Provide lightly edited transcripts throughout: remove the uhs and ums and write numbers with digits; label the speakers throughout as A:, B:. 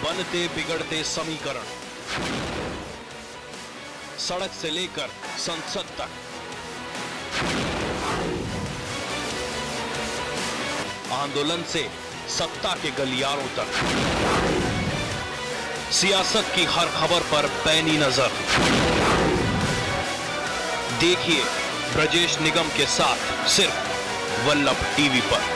A: बनते बिगड़ते समीकरण, सड़क से लेकर संसद तक, आंदोलन से सत्ता के गलियारों तक, सियासत की हर खबर पर पैनी नजर। देखिए ब्रजेश निगम के साथ सिर्फ वल्लभ टीवी पर।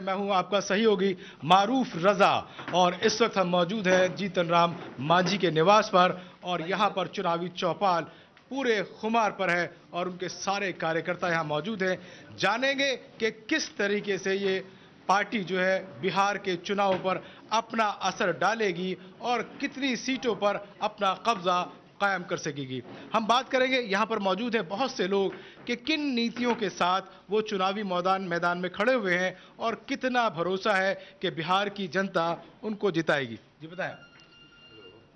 B: मैं हूं आपका सहयोगी मारूफ रजा और इस वक्त हम मौजूद हैं जीतन राम मांझी के निवास पर और यहां पर चुनावी चौपाल पूरे खुमार पर है और उनके सारे कार्यकर्ता यहां मौजूद हैं। जानेंगे कि किस तरीके से ये पार्टी जो है बिहार के चुनाव पर अपना असर डालेगी और कितनी सीटों पर अपना कब्जा कायम कर सकेगी। हम बात करेंगे, यहां पर मौजूद हैं बहुत से लोग कि किन नीतियों के साथ वो चुनावी मैदान में खड़े हुए हैं और कितना भरोसा है कि बिहार की जनता उनको जिताएगी। जी बताएं।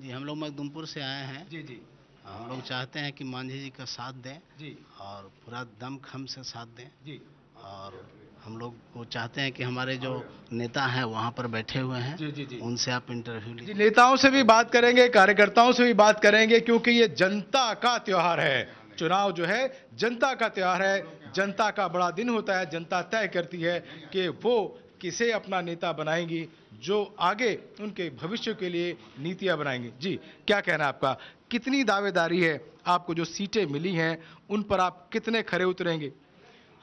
C: जी हम लोग मखदूमपुर से आए हैं।
B: जी जी।
C: हम लोग चाहते हैं कि मांझी जी का साथ दें
B: जी
C: और पूरा दमखम से साथ दें।
B: जी।
C: और हम लोग को चाहते हैं कि हमारे जो नेता हैं वहाँ पर बैठे हुए हैं।
B: जी जी जी।
C: उनसे आप इंटरव्यू लीजिए।
B: नेताओं से भी बात करेंगे, कार्यकर्ताओं से भी बात करेंगे, क्योंकि ये जनता का त्योहार है। चुनाव जो है जनता का त्योहार है, जनता का बड़ा दिन होता है। जनता तय करती है कि वो किसे अपना नेता बनाएंगी जो आगे उनके भविष्य के लिए नीतियां बनाएंगी। जी क्या कहना है आपका, कितनी दावेदारी है, आपको जो सीटें मिली हैं उन पर आप कितने खरे उतरेंगे?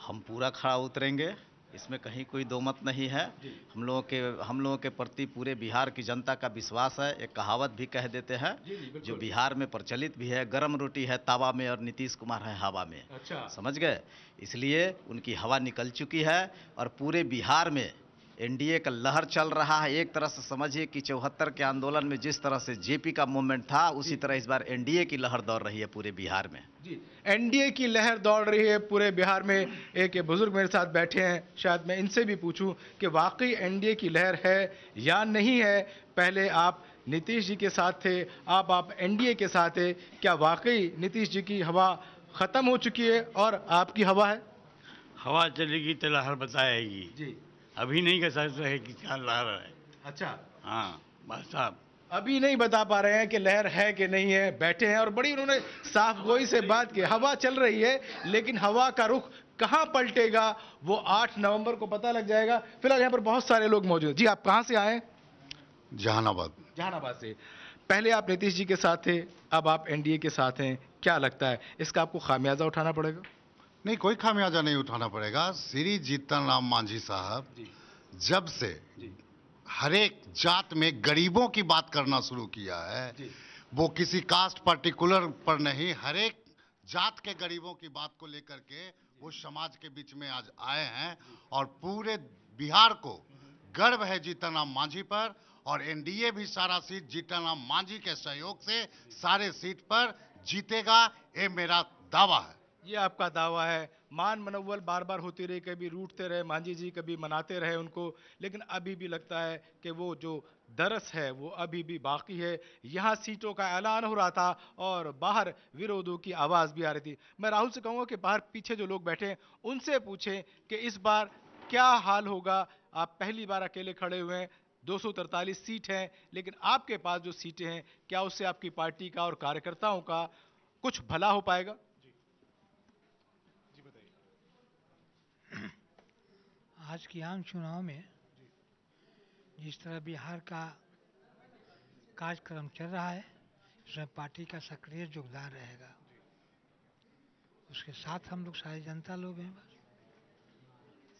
D: हम पूरा खड़ा उतरेंगे, इसमें कहीं कोई दो मत नहीं है। हम लोगों के प्रति पूरे बिहार की जनता का विश्वास है। एक कहावत भी कह देते हैं जो बिहार में प्रचलित भी है, गरम रोटी है तावा में और नीतीश कुमार है हवा में।
B: अच्छा।
D: समझ गए? इसलिए उनकी हवा निकल चुकी है और पूरे बिहार में एनडीए का लहर चल रहा है। एक तरह से समझिए कि 74 के आंदोलन में जिस तरह से जेपी का मूवमेंट था, उसी तरह इस बार एनडीए की लहर दौड़ रही है पूरे बिहार में।
B: जी एनडीए की लहर दौड़ रही है पूरे बिहार में। एक बुजुर्ग मेरे साथ बैठे हैं, शायद मैं इनसे भी पूछूं कि वाकई एनडीए की लहर है या नहीं है। पहले आप नीतीश जी के साथ थे, अब आप एनडीए के साथ थे, क्या वाकई नीतीश जी की हवा खत्म हो चुकी है और आपकी हवा है?
E: हवा चलेगी तो लहर बताएगी।
B: जी
E: अभी नहीं कह सकते है कि क्या लहर है।
B: अच्छा।
E: हाँ बस साहब
B: अभी नहीं बता पा रहे हैं कि लहर है कि नहीं है। बैठे हैं और बड़ी उन्होंने साफ गोई से बात की। हवा चल रही है लेकिन हवा का रुख कहां पलटेगा वो 8 नवंबर को पता लग जाएगा। फिलहाल यहाँ पर बहुत सारे लोग मौजूद हैं। जी आप कहां से आए?
F: जहानाबाद।
B: जहानाबाद से। पहले आप नीतीश जी के साथ थे, अब आप एनडीए के साथ हैं। क्या लगता है इसका आपको खामियाजा उठाना पड़ेगा?
F: नहीं, कोई खामियाजा नहीं उठाना पड़ेगा। श्री जीतन राम मांझी साहब जब से हर एक जात में गरीबों की बात करना शुरू किया है, वो किसी कास्ट पर्टिकुलर पर नहीं, हर एक जात के गरीबों की बात को लेकर के वो समाज के बीच में आज आए हैं और पूरे बिहार को गर्व है जीतन राम मांझी पर। और एनडीए भी सारा सीट जीतन राम मांझी के सहयोग से सारे सीट पर जीतेगा, ये मेरा दावा है।
B: ये आपका दावा है। मान मनोबल बार बार होती रही, कभी रूठते रहे मांझी जी, कभी मनाते रहे उनको, लेकिन अभी भी लगता है कि वो जो दरस है वो अभी भी बाकी है। यहाँ सीटों का ऐलान हो रहा था और बाहर विरोधों की आवाज भी आ रही थी। मैं राहुल से कहूँगा कि बाहर पीछे जो लोग बैठे हैं उनसे पूछें कि इस बार क्या हाल होगा। आप पहली बार अकेले खड़े हुए हैं, 243 सीट हैं, लेकिन आपके पास जो सीटें हैं क्या उससे आपकी पार्टी का और कार्यकर्ताओं का कुछ भला हो पाएगा?
G: आज के आम चुनाव में जिस तरह बिहार का कार्यक्रम चल रहा है, इसमें पार्टी का सक्रिय योगदान रहेगा। उसके साथ हम लोग सारी जनता लोग हैं। बस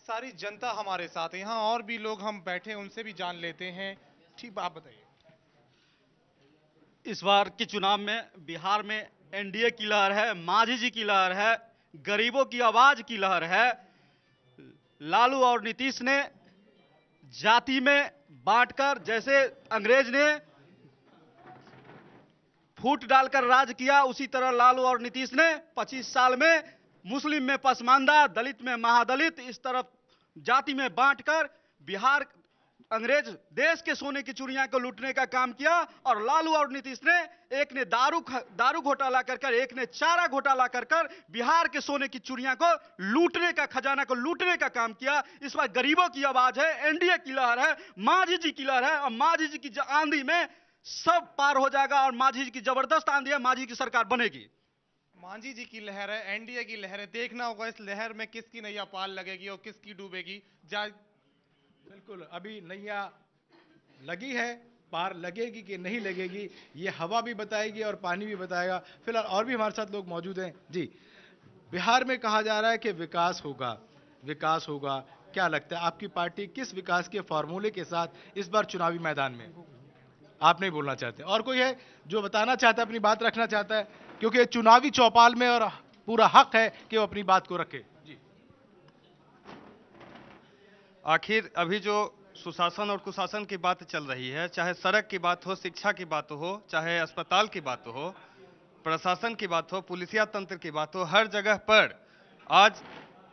H: सारी जनता हमारे साथ है। यहाँ और भी लोग हम बैठे हैं, उनसे भी जान लेते हैं। ठीक, आप बताइए।
I: इस बार के चुनाव में बिहार में एनडीए की लहर है, मांझी जी की लहर है, गरीबों की आवाज की लहर है। लालू और नीतीश ने जाति में बांटकर, जैसे अंग्रेज ने फूट डालकर राज किया, उसी तरह लालू और नीतीश ने 25 साल में मुस्लिम में पसमानदा, दलित में महादलित, इस तरफ जाति में बांटकर बिहार अंग्रेज देश के सोने की चिड़िया को लूटने का काम किया। और लालू और नीतीश ने, एक ने दारू घोटाला कर, एक ने चारा घोटाला कर बिहार के सोने की चिड़िया को लूटने का, खजाना को लूटने का काम किया। इस बार गरीबों की आवाज है, एनडीए की लहर है, मांझी जी की लहर है, और मांझी जी की आंधी में सब पार हो जाएगा और मांझी जी की जबरदस्त आंधी है, मांझी की सरकार बनेगी।
H: मांझी जी की लहर है, एनडीए की लहर है, देखना होगा इस लहर में किसकी नैया पार लगेगी और किसकी डूबेगी।
B: बिल्कुल, अभी नैया लगी है, पार लगेगी कि नहीं लगेगी ये हवा भी बताएगी और पानी भी बताएगा। फिलहाल और भी हमारे साथ लोग मौजूद हैं। जी, बिहार में कहा जा रहा है कि विकास होगा, विकास होगा, क्या लगता है आपकी पार्टी किस विकास के फॉर्मूले के साथ इस बार चुनावी मैदान में? आप नहीं बोलना चाहते, और कोई है जो बताना चाहता है, अपनी बात रखना चाहता है? क्योंकि चुनावी चौपाल में और पूरा हक है कि वो अपनी बात को रखे। जी,
I: आखिर अभी जो सुशासन और कुशासन की बात चल रही है, चाहे सड़क की बात हो, शिक्षा की बात हो, चाहे अस्पताल की बात हो, प्रशासन की बात हो, पुलिसिया तंत्र की बात हो, हर जगह पर आज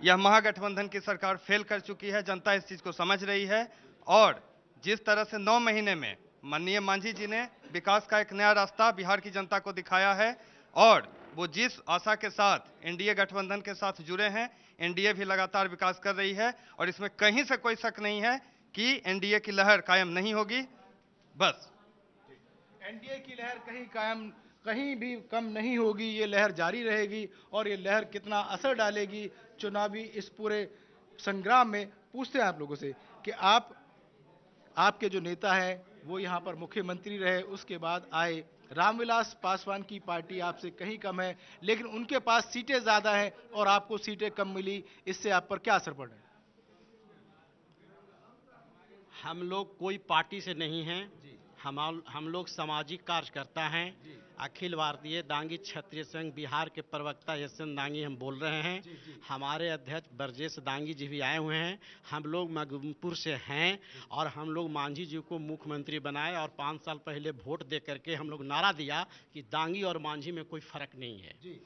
I: यह महागठबंधन की सरकार फेल कर चुकी है। जनता इस चीज को समझ रही है और जिस तरह से 9 महीने में माननीय मांझी जी ने विकास का एक नया रास्ता बिहार की जनता को दिखाया है और वो जिस आशा के साथ एनडीए गठबंधन के साथ जुड़े हैं, एनडीए भी लगातार विकास कर रही है और इसमें कहीं से कोई शक नहीं है कि एनडीए की लहर कायम नहीं होगी। बस
B: एनडीए की लहर कहीं भी कम नहीं होगी, ये लहर जारी रहेगी और ये लहर कितना असर डालेगी चुनावी इस पूरे संग्राम में। पूछते हैं आप लोगों से कि आपके जो नेता है वो यहाँ पर मुख्यमंत्री रहे, उसके बाद आए, रामविलास पासवान की पार्टी आपसे कहीं कम है, लेकिन उनके पास सीटें ज्यादा हैं और आपको सीटें कम मिली, इससे आप पर क्या असर पड़ रहा है?
J: हम लोग कोई पार्टी से नहीं हैं, हम लोग सामाजिक कार्यकर्ता हैं। अखिल भारतीय दांगी क्षत्रिय संघ बिहार के प्रवक्ता यशवंत दांगी हम बोल रहे हैं। हमारे अध्यक्ष ब्रजेश दांगी जी भी आए हुए हैं। हम लोग मगदुमपुर से हैं और हम लोग मांझी जी को मुख्यमंत्री बनाए और 5 साल पहले वोट दे करके हम लोग नारा दिया कि दांगी और मांझी में कोई फर्क नहीं है,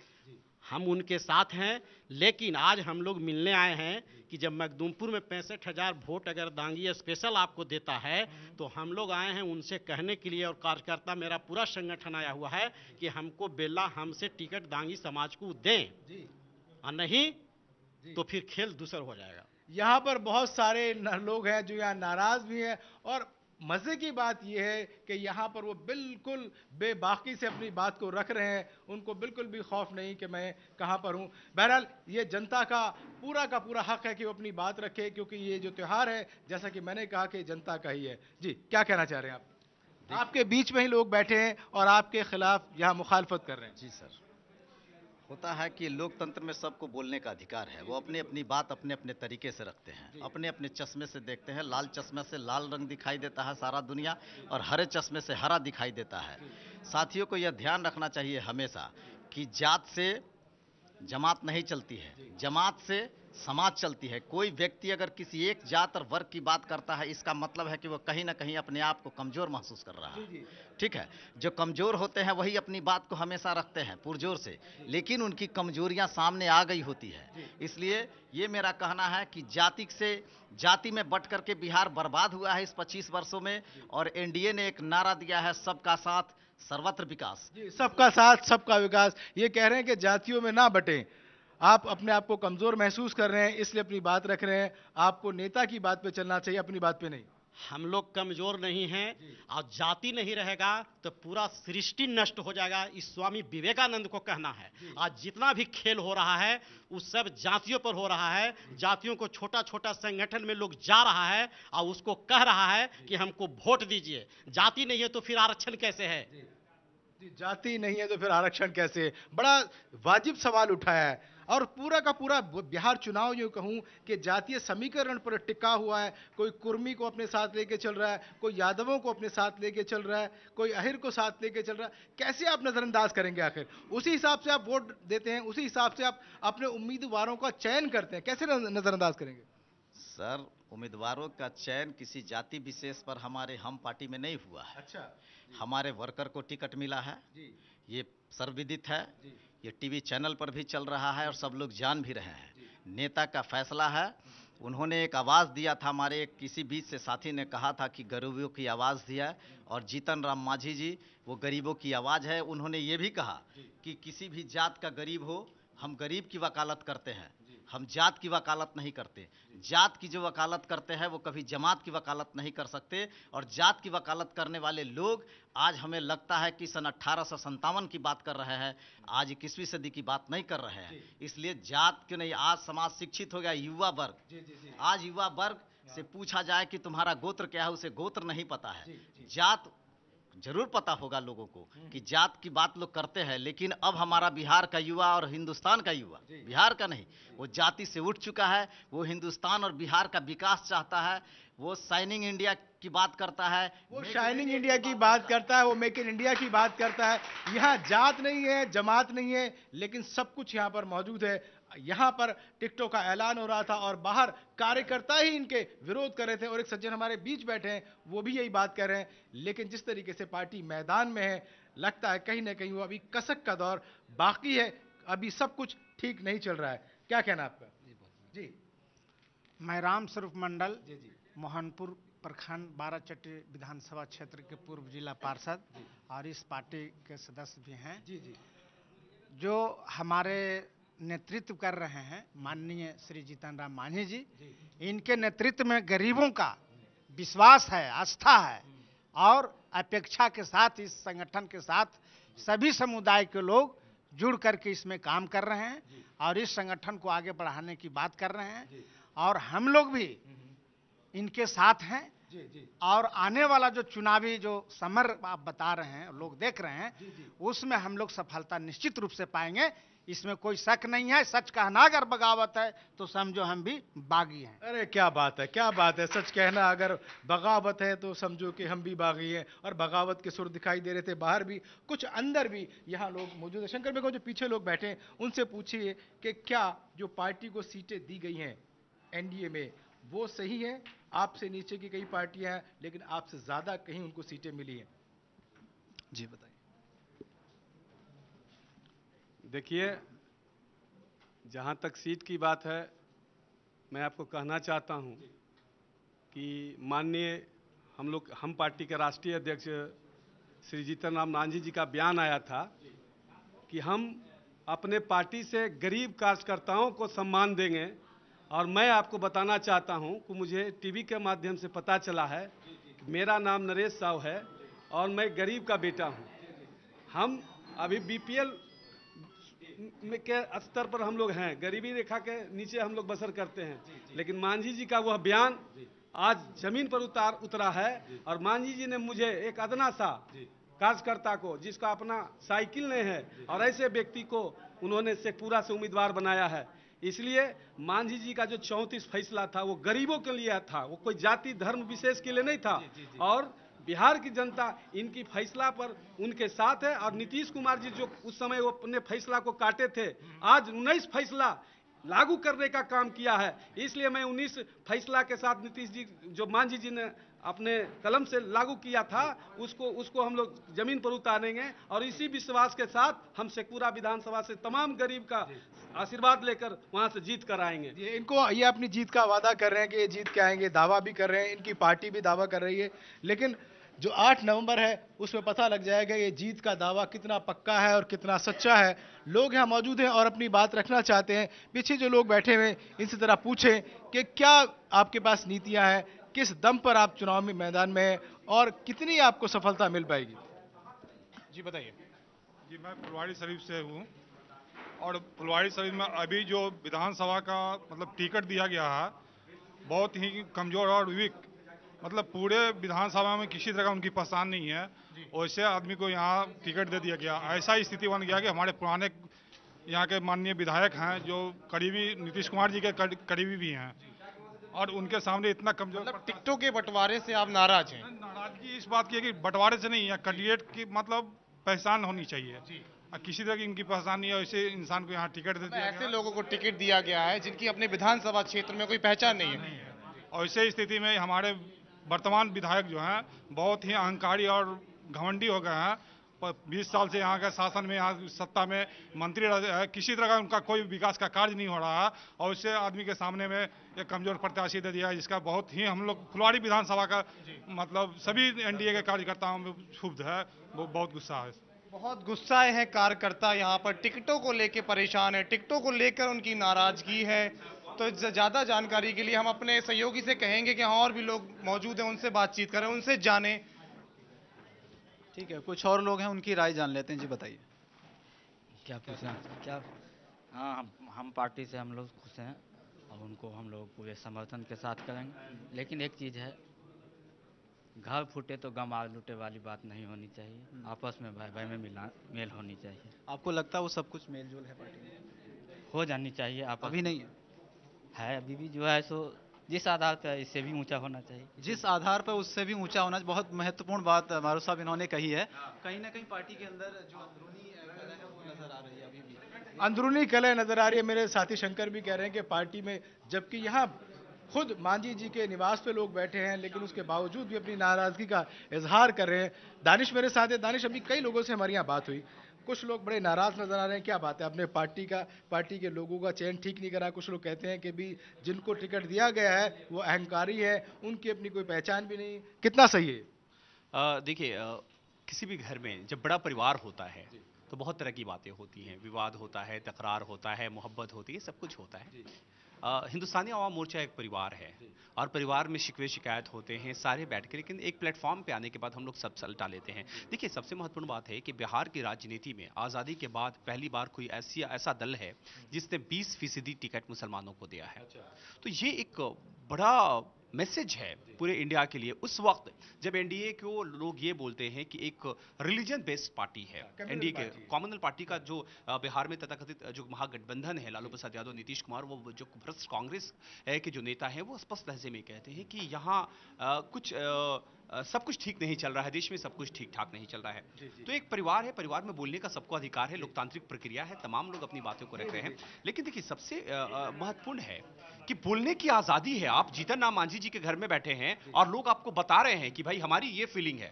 J: हम उनके साथ हैं। लेकिन आज हम लोग मिलने आए हैं कि जब मखदूमपुर में 65,000 वोट अगर दांगी स्पेशल आपको देता है तो हम लोग आए हैं उनसे कहने के लिए, और कार्यकर्ता मेरा पूरा संगठन आया हुआ है कि हमको बेला हमसे टिकट दांगी समाज को दें और नहीं तो फिर खेल दूसर हो जाएगा।
B: यहाँ पर बहुत सारे लोग हैं जो यहाँ नाराज भी हैं और मजे की बात यह है कि यहाँ पर वो बिल्कुल बेबाकी से अपनी बात को रख रहे हैं, उनको बिल्कुल भी खौफ नहीं कि मैं कहाँ पर हूँ। बहरहाल ये जनता का पूरा हक है कि वो अपनी बात रखे, क्योंकि ये जो त्यौहार है जैसा कि मैंने कहा कि जनता का ही है। जी, क्या कहना चाह रहे हैं आप? आपके बीच में ही लोग बैठे हैं और आपके खिलाफ यहाँ मुखालफत कर रहे हैं।
D: जी सर, होता है कि लोकतंत्र में सबको बोलने का अधिकार है, वो अपनी अपनी बात अपने अपने तरीके से रखते हैं, अपने अपने चश्मे से देखते हैं। लाल चश्मे से लाल रंग दिखाई देता है सारा दुनिया और हरे चश्मे से हरा दिखाई देता है। साथियों को यह ध्यान रखना चाहिए हमेशा कि जात से जमात नहीं चलती है, जमात से समाज चलती है। कोई व्यक्ति अगर किसी एक जात और वर्ग की बात करता है, इसका मतलब है कि वो कहीं ना कहीं अपने आप को कमजोर महसूस कर रहा है। ठीक है, जो कमजोर होते हैं वही अपनी बात को हमेशा रखते हैं पुरजोर से, लेकिन उनकी कमजोरियां सामने आ गई होती है। इसलिए ये मेरा कहना है कि जाति में बट करके बिहार बर्बाद हुआ है इस 25 वर्षों में, और एनडीए ने एक नारा दिया है सबका साथ सर्वत्र विकास।
B: सबका साथ सबका विकास, ये कह रहे हैं कि जातियों में ना बटें। आप अपने आप को कमजोर महसूस कर रहे हैं इसलिए अपनी बात रख रहे हैं, आपको नेता की बात पे चलना चाहिए, अपनी बात पे नहीं।
J: हम लोग कमजोर नहीं हैं और जाति नहीं रहेगा तो पूरा सृष्टि नष्ट हो जाएगा, इस स्वामी विवेकानंद को कहना है। आज जितना भी खेल हो रहा है वो सब जातियों पर हो रहा है। जातियों को छोटा छोटा संगठन में लोग जा रहा है और उसको कह रहा है कि हमको वोट दीजिए। जाति नहीं है तो फिर आरक्षण कैसे है?
B: जाति नहीं है तो फिर आरक्षण कैसे? बड़ा वाजिब सवाल उठाया है और पूरा का पूरा बिहार चुनाव यूं कहूं कि जातीय समीकरण पर टिका हुआ है। कोई कुर्मी को अपने साथ लेके चल रहा है, कोई यादवों को अपने साथ लेके चल रहा है, कोई अहिर को साथ लेके चल रहा है। कैसे आप नजरअंदाज करेंगे? आखिर उसी हिसाब से आप वोट देते हैं, उसी हिसाब से आप अपने उम्मीदवारों का चयन करते हैं, कैसे नजरअंदाज करेंगे?
D: सर, उम्मीदवारों का चयन किसी जाति विशेष पर हमारे हम पार्टी में नहीं हुआ है।
B: अच्छा,
D: हमारे वर्कर को टिकट मिला है, ये सर्वविदित है, ये टीवी चैनल पर भी चल रहा है और सब लोग जान भी रहे हैं। नेता का फैसला है। उन्होंने एक आवाज़ दिया था, हमारे एक किसी बीच से साथी ने कहा था कि गरीबों की आवाज़ दिया, और जीतन राम मांझी जी वो गरीबों की आवाज़ है। उन्होंने ये भी कहा कि किसी भी जात का गरीब हो, हम गरीब की वकालत करते हैं, हम जात की वकालत नहीं करते। जात की जो वकालत करते हैं वो कभी जमात की वकालत नहीं कर सकते, और जात की वकालत करने वाले लोग आज हमें लगता है कि सन 1857 की बात कर रहे हैं, आज 21वीं सदी की बात नहीं कर रहे हैं। इसलिए जात क्यों नहीं, आज समाज शिक्षित हो गया, युवा वर्ग। आज युवा वर्ग से पूछा जाए कि तुम्हारा गोत्र क्या है, उसे गोत्र नहीं पता है। जात जरूर पता होगा लोगों को कि जात की बात लोग करते हैं, लेकिन अब हमारा बिहार का युवा और हिंदुस्तान का युवा, बिहार का नहीं, वो जाति से उठ चुका है। वो हिंदुस्तान और बिहार का विकास चाहता है, वो शाइनिंग इंडिया की बात करता है,
B: वो शाइनिंग इंडिया की बात करता है, वो मेक इन इंडिया की बात करता है। यहाँ जात नहीं है, जमात नहीं है, लेकिन सब कुछ यहाँ पर मौजूद है। यहाँ पर टिकटों का ऐलान हो रहा था और बाहर कार्यकर्ता ही इनके विरोध कर रहे थे, और एक सज्जन हमारे बीच बैठे हैं, वो भी यही बात कर रहे हैं। लेकिन जिस तरीके से पार्टी मैदान में है, लगता है कहीं ना कहीं वो अभी कसक का दौर बाकी है, अभी सब कुछ ठीक नहीं चल रहा है। क्या कहना आपका? जी,
K: मैं राम स्वरूप मंडल, मोहनपुर प्रखंड बाराचट्टी विधानसभा क्षेत्र के पूर्व जिला पार्षद और इस पार्टी के सदस्य भी हैं। जो हमारे नेतृत्व कर रहे हैं माननीय श्री जीतन राम मांझी जी, इनके नेतृत्व में गरीबों का विश्वास है, आस्था है, और अपेक्षा के साथ इस संगठन के साथ सभी समुदाय के लोग जुड़ करके इसमें काम कर रहे हैं और इस संगठन को आगे बढ़ाने की बात कर रहे हैं, और हम लोग भी इनके साथ हैं। और आने वाला जो चुनावी जो समर आप बता रहे हैं, लोग देख रहे हैं, उसमें हम लोग सफलता निश्चित रूप से पाएंगे, इसमें कोई शक नहीं है। सच कहना अगर बगावत है तो समझो हम भी बागी हैं।
B: अरे क्या बात है, क्या बात है। सच कहना अगर बगावत है तो समझो कि हम भी बागी हैं। और बगावत के सुर दिखाई दे रहे थे बाहर भी, कुछ अंदर भी यहाँ लोग मौजूद हैं। शंकर मेरे को जो पीछे लोग बैठे हैं उनसे पूछिए कि क्या जो पार्टी को सीटें दी गई हैं एनडीए में वो सही है? आपसे नीचे की कई पार्टियां हैं, लेकिन आपसे ज्यादा कहीं उनको सीटें मिली हैं।
L: जी बताइए।
M: देखिए, जहाँ तक सीट की बात है, मैं आपको कहना चाहता हूँ कि माननीय हम पार्टी के राष्ट्रीय अध्यक्ष श्री जीतन राम मांझी जी का बयान आया था कि हम अपने पार्टी से गरीब कार्यकर्ताओं को सम्मान देंगे। और मैं आपको बताना चाहता हूं कि मुझे टीवी के माध्यम से पता चला है कि मेरा नाम नरेश साहू है और मैं गरीब का बेटा हूं। हम अभी बीपीएल के स्तर पर हम लोग हैं, गरीबी रेखा के नीचे हम लोग बसर करते हैं, लेकिन मांझी जी का वह बयान आज जमीन पर उतरा है। और मांझी जी ने मुझे एक अदना सा कार्यकर्ता को, जिसका अपना साइकिल नहीं है, और ऐसे व्यक्ति को उन्होंने शेखपुरा से उम्मीदवार बनाया है। इसलिए मांझी जी का जो 34 फैसला था वो गरीबों के लिए था, वो कोई जाति धर्म विशेष के लिए नहीं था। और बिहार की जनता इनकी फैसला पर उनके साथ है। और नीतीश कुमार जी जो उस समय वो अपने फैसला को काटे थे, आज 19 फैसला लागू करने का काम किया है। इसलिए मैं 19 फैसला के साथ नीतीश जी जो मांझी जी ने अपने कलम से लागू किया था उसको हम लोग जमीन पर उतारेंगे। और इसी विश्वास के साथ हम शेखपुरा विधानसभा से तमाम गरीब का आशीर्वाद लेकर वहां से जीत कर आएंगे।
B: ये अपनी जीत का वादा कर रहे हैं कि ये जीत के आएंगे, दावा भी कर रहे हैं, इनकी पार्टी भी दावा कर रही है। लेकिन जो 8 नवंबर है उसमें पता लग जाएगा ये जीत का दावा कितना पक्का है और कितना सच्चा है। लोग यहाँ मौजूद हैं और अपनी बात रखना चाहते हैं। पीछे जो लोग बैठे हुए इनसे जरा पूछें कि क्या आपके पास नीतियां हैं, किस दम पर आप चुनाव में मैदान में हैं और कितनी आपको सफलता मिल पाएगी।
H: जी बताइए।
N: जी मैं फुलवाड़ी शरीफ से हूँ, और फुलवाड़ी शरीफ में अभी जो विधानसभा का मतलब टिकट दिया गया है बहुत ही कमजोर और वीक, मतलब पूरे विधानसभा में किसी तरह का उनकी पहचान नहीं है। वैसे आदमी को यहाँ टिकट दे दिया गया। ऐसा स्थिति बन गया कि हमारे पुराने यहाँ के माननीय विधायक हैं जो करीबी नीतीश कुमार जी के करीबी भी हैं, और उनके सामने इतना कमजोर।
H: मतलब टिकटों के बंटवारे से आप नाराज हैं?
N: नाराजगी इस बात की है कि बंटवारे से नहीं है, कैंडिडेट की मतलब पहचान होनी चाहिए। किसी तरह की इनकी पहचान नहीं है, ऐसे इंसान को यहाँ टिकट दे दिया
H: ऐसे लोगों को टिकट दिया गया है जिनकी अपने विधानसभा क्षेत्र में कोई पहचान नहीं है।
N: और इसी स्थिति में हमारे वर्तमान विधायक जो हैं बहुत ही अहंकारी और घमंडी हो गए हैं। 20 साल से यहाँ के शासन में, यहाँ सत्ता में मंत्री रहे, किसी तरह का उनका कोई विकास का कार्य नहीं हो रहा है और उससे आदमी के सामने में एक कमजोर प्रत्याशी दे दिया है, जिसका बहुत ही हम लोग फुलवाड़ी विधानसभा का मतलब सभी एनडीए के कार्यकर्ताओं में क्षुब्ध है, वो बहुत गुस्सा है।
H: बहुत गुस्साए हैं कार्यकर्ता, यहाँ पर टिकटों को लेकर परेशान है, टिकटों को लेकर उनकी नाराजगी है। तो ज़्यादा जानकारी के लिए हम अपने सहयोगी से कहेंगे कि और भी लोग मौजूद हैं, उनसे बातचीत करें, उनसे जानें।
L: ठीक है, कुछ और लोग हैं, उनकी राय जान लेते हैं। जी बताइए।
O: क्या पूछना क्या? हाँ, हम पार्टी से हम लोग खुश हैं और उनको हम लोग पूरे समर्थन के साथ करेंगे। लेकिन एक चीज़ है, घर फूटे तो गम आग लूटे वाली बात नहीं होनी चाहिए। आपस में भाई भाई में मेल होनी चाहिए।
L: आपको लगता है वो सब कुछ मेल जोल है पार्टी में?
O: हो जानी चाहिए। आप
L: अभी नहीं
O: है, अभी भी जो है सो जिस आधार पर इससे भी ऊंचा होना चाहिए।
L: जिस आधार पर उससे भी ऊंचा होना, बहुत महत्वपूर्ण बात मारूफ साहब इन्होंने कही है। कहीं ना कहीं पार्टी के अंदर जो अंदरूनी कलह है वो नजर आ रही है, अभी भी
B: अंदरूनी कलह नजर आ रही है। मेरे साथी शंकर भी कह रहे हैं कि पार्टी में, जबकि यहाँ खुद मांझी जी के निवास पे लोग बैठे हैं, लेकिन उसके बावजूद भी अपनी नाराजगी का इजहार कर रहे हैं। दानिश मेरे साथ है। दानिश, अभी कई लोगों से हमारी यहाँ बात हुई, कुछ लोग बड़े नाराज नजर आ रहे हैं। क्या बात है? अपने पार्टी के लोगों का चयन ठीक नहीं करा। कुछ लोग कहते हैं कि भी जिनको टिकट दिया गया है वो अहंकारी है, उनकी अपनी कोई पहचान भी नहीं। कितना सही है?
P: देखिए, किसी भी घर में जब बड़ा परिवार होता है तो बहुत तरह की बातें होती हैं, विवाद होता है, तकरार होता है, मोहब्बत होती है, सब कुछ होता है। हिंदुस्तानी आवाम मोर्चा एक परिवार है और परिवार में शिकवे शिकायत होते हैं सारे बैठ के, लेकिन एक प्लेटफॉर्म पे आने के बाद हम लोग सब सलटा लेते हैं। देखिए, सबसे महत्वपूर्ण बात है कि बिहार की राजनीति में आज़ादी के बाद पहली बार कोई ऐसा दल है जिसने 20% टिकट मुसलमानों को दिया है। तो ये एक बड़ा मैसेज है पूरे इंडिया के लिए। उस वक्त जब एनडीए को लोग ये बोलते हैं कि एक रिलीजन बेस्ड पार्टी है, एनडीए के कॉमनल पार्टी का जो बिहार में तथाकथित जो महागठबंधन है, लालू प्रसाद यादव, नीतीश कुमार, वो जो भ्रष्ट कांग्रेस के जो नेता हैं वो स्पष्ट लहजे में कहते हैं कि यहाँ कुछ सब कुछ ठीक नहीं चल रहा है, देश में सब कुछ ठीक ठाक नहीं चल रहा है। तो एक परिवार है, परिवार में बोलने का सबको अधिकार है, लोकतांत्रिक प्रक्रिया है, तमाम लोग अपनी बातों को रख रहे हैं। लेकिन देखिए, सबसे महत्वपूर्ण है कि बोलने की आज़ादी है। आप जीतन राम मांझी जी के घर में बैठे हैं और लोग आपको बता रहे हैं कि भाई हमारी ये फीलिंग है।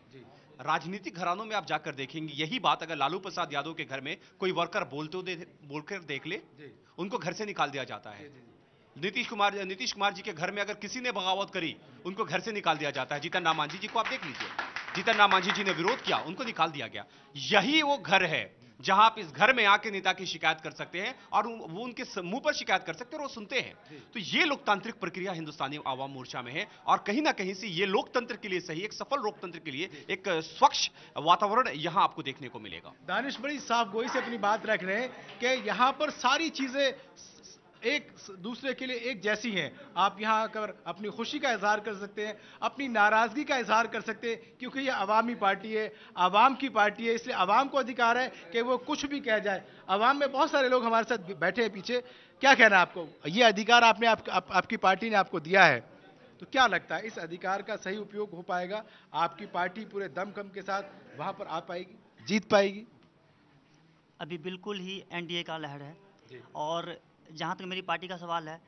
P: राजनीतिक घरानों में आप जाकर देखेंगे यही बात अगर लालू प्रसाद यादव के घर में कोई वर्कर बोलकर देख ले, उनको घर से निकाल दिया जाता है। नीतीश कुमार जी के घर में अगर किसी ने बगावत करी, उनको घर से निकाल दिया जाता है। जीतन राम मांझी जी को आप देख लीजिए, जीतन राम मांझी जी ने विरोध किया, उनको निकाल दिया गया। यही वो घर है जहां आप इस घर में आके नेता की शिकायत कर सकते हैं और वो उनके मुंह पर शिकायत कर सकते हैं और वो सुनते हैं। तो ये लोकतांत्रिक प्रक्रिया हिंदुस्तानी आवाम मोर्चा में है और कहीं ना कहीं से ये लोकतंत्र के लिए सही, एक सफल लोकतंत्र के लिए एक स्वच्छ वातावरण यहां आपको देखने को मिलेगा।
B: दानिश बड़ी साफ गोई से अपनी बात रख रहे हैं कि यहां पर सारी चीजें एक दूसरे के लिए एक जैसी हैं। आप यहाँ आकर अपनी खुशी का इजहार कर सकते हैं, अपनी नाराजगी का इजहार कर सकते हैं, क्योंकि ये अवामी पार्टी है, आवाम की पार्टी है, इसलिए आवाम को अधिकार है कि वो कुछ भी कह जाए। आवाम में बहुत सारे लोग हमारे साथ बैठे हैं पीछे। क्या कहना है आपको? ये अधिकार आपने आपकी पार्टी ने आपको दिया है, तो क्या लगता है इस अधिकार का सही उपयोग हो पाएगा? आपकी पार्टी पूरे दमखम के साथ वहां पर आ पाएगी, जीत पाएगी?
Q: अभी बिल्कुल ही एनडीए का लहर है और जहाँ तक मेरी पार्टी का सवाल है,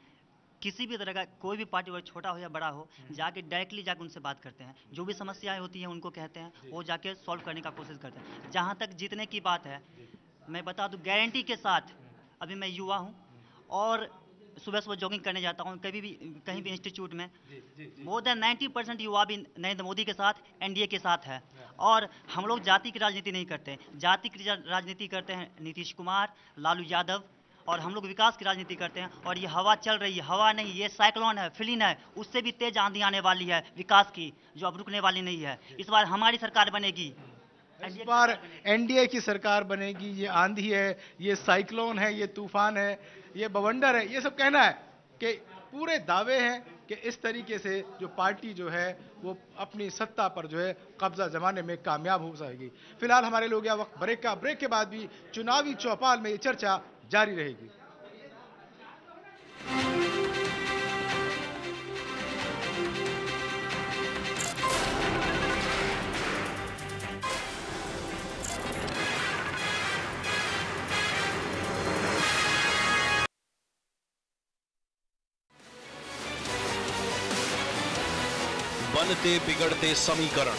Q: किसी भी तरह का कोई भी पार्टी, छोटा हो या बड़ा हो, जाके डायरेक्टली जाके उनसे बात करते हैं, जो भी समस्याएं होती हैं उनको कहते हैं, वो जाके सॉल्व करने का कोशिश करते हैं। जहाँ तक जीतने की बात है, मैं बता दूं गारंटी के साथ, अभी मैं युवा हूँ और सुबह सुबह जॉगिंग करने जाता हूँ कहीं भी इंस्टीट्यूट में। मोर देन 90% युवा भी नरेंद्र मोदी के साथ, एनडीए के साथ है। और हम लोग जाति की राजनीति नहीं करते, जाति की राजनीति करते हैं नीतीश कुमार, लालू यादव, और हम लोग विकास की राजनीति करते हैं। और ये हवा चल रही है, हवा नहीं, ये साइक्लोन है, फिलिन है, उससे भी तेज आंधी आने वाली है विकास की, जो अब रुकने वाली नहीं है। इस बार हमारी सरकार बनेगी,
B: इस बार एनडीए की सरकार बनेगी। ये आंधी है, ये साइक्लोन है, ये तूफान है, ये बवंडर है, ये सब कहना है कि पूरे दावे हैं कि इस तरीके से जो पार्टी जो है वो अपनी सत्ता पर जो है कब्जा जमाने में कामयाब हो जाएगी। फिलहाल हमारे लोग यहाँ वक्त ब्रेक के बाद भी चुनावी चौपाल में ये चर्चा जारी रहेगी।
A: बनते बिगड़ते समीकरण,